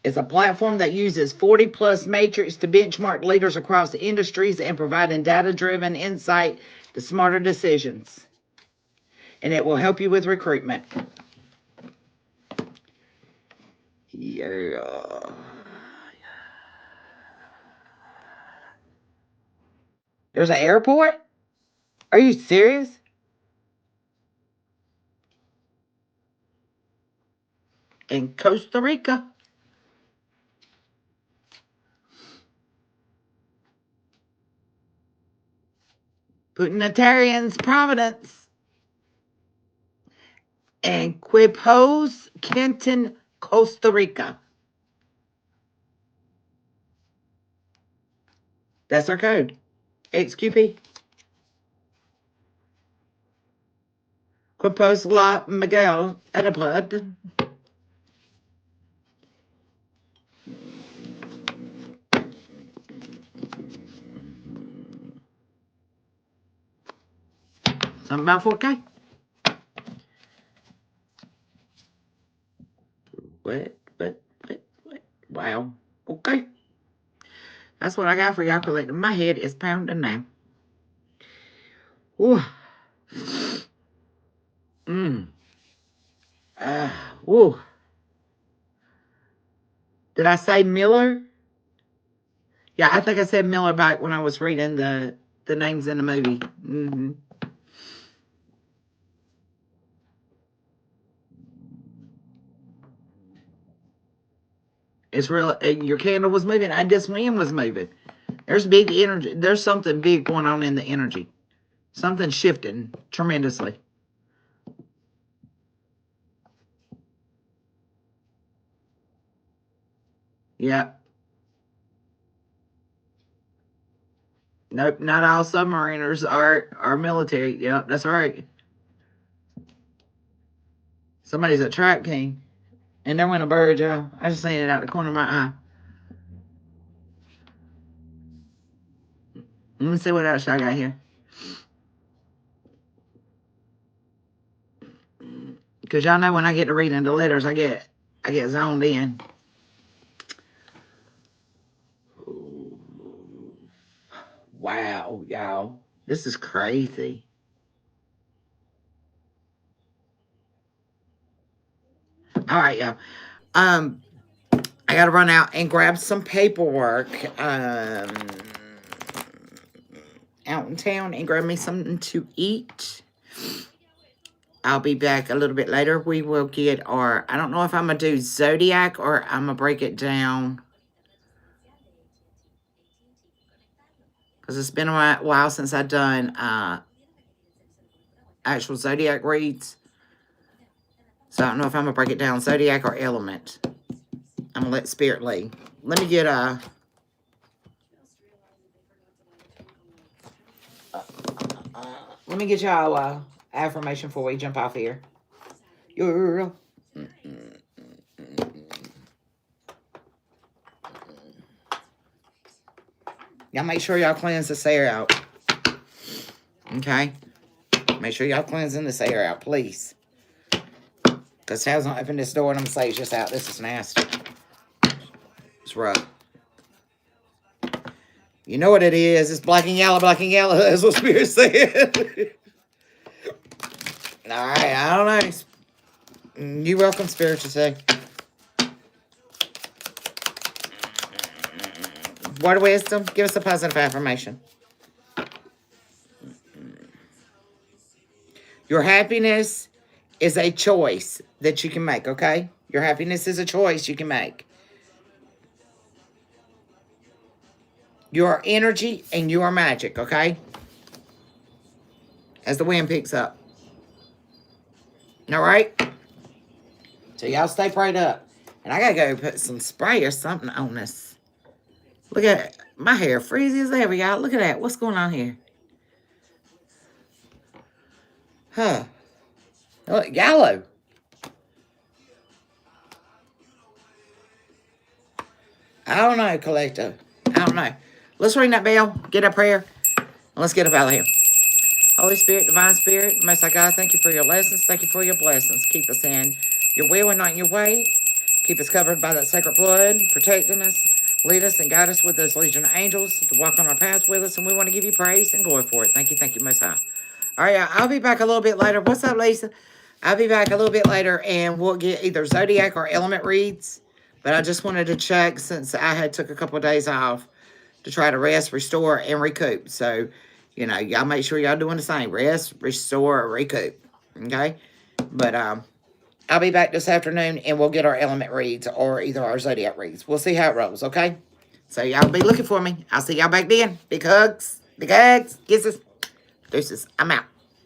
It's a platform that uses 40 plus matrix to benchmark leaders across the industries and providing data driven insight to smarter decisions. And it will help you with recruitment. Yeah. There's an airport? Are you serious? In Costa Rica. Putinatarians, Providence. And Quipos, Kenton, Costa Rica. That's our code. XQP. Quipos La Miguel Edipod. Something about 4K. What? Wow. Okay. That's what I got for y'all collecting. My head is pounding now. Ooh. Woo. Did I say Miller? Yeah, I think I said Miller back when I was reading the names in the movie. It's real. Your candle was moving. I just wind was moving. There's big energy. There's something big going on in the energy. Something shifting tremendously. Yep. Nope, not all submariners are military. Yep, that's right. Somebody's a trap king. And there went a bird, y'all. I just seen it out the corner of my eye. Let me see what else I got here. Because y'all know when I get to reading the letters, I get zoned in. Wow, y'all. This is crazy. All right, y'all. I gotta run out and grab some paperwork. Out in town and grab me something to eat. I'll be back a little bit later. We will get our, I don't know if I'm going to do Zodiac or I'm going to break it down. Because it's been a while since I've done actual Zodiac reads. So I don't know if I'm going to break it down Zodiac or Element. I'm going to let Spirit lead. Let me get let me get y'all affirmation before we jump off here. Y'all make sure y'all cleanse this air out. Okay? Make sure y'all cleansing this air out, please. Because Taz don't open this door and I'm going to say it's just out. This is nasty. It's rough. You know what it is. It's black and yellow, black and yellow. That's what Spirit said. All right, I don't know. You're welcome, Spirit, to say. Word of wisdom, give us a positive affirmation. Your happiness is a choice that you can make, okay? Your happiness is a choice you can make. You are energy and you are magic, okay? As the wind picks up. All right? So y'all stay prayed up. And I got to go put some spray or something on this. Look at it. My hair freezes as ever, y'all. Look at that. What's going on here? Huh. Look, yellow. I don't know, Collector. I don't know. Let's ring that bell. Get a prayer. And let's get up out of here. Holy Spirit, Divine Spirit, Most High God, thank you for your lessons. Thank you for your blessings. Keep us in your will and not in your way. Keep us covered by that sacred blood, protecting us. Lead us and guide us with those legion of angels to walk on our paths with us. And we want to give you praise and glory for it. Thank you, Most High. All right, I'll be back a little bit later. What's up, Lisa? I'll be back a little bit later and we'll get either Zodiac or Element reads. But I just wanted to check since I had took a couple of days off to try to rest, restore, and recoup. So, you know, y'all make sure y'all doing the same. Rest, restore, recoup. Okay? But I'll be back this afternoon and we'll get our Element reads or either our Zodiac reads. We'll see how it rolls, okay? So y'all be looking for me. I'll see y'all back then. Big hugs. Big hugs. Kisses. Deuces. I'm out.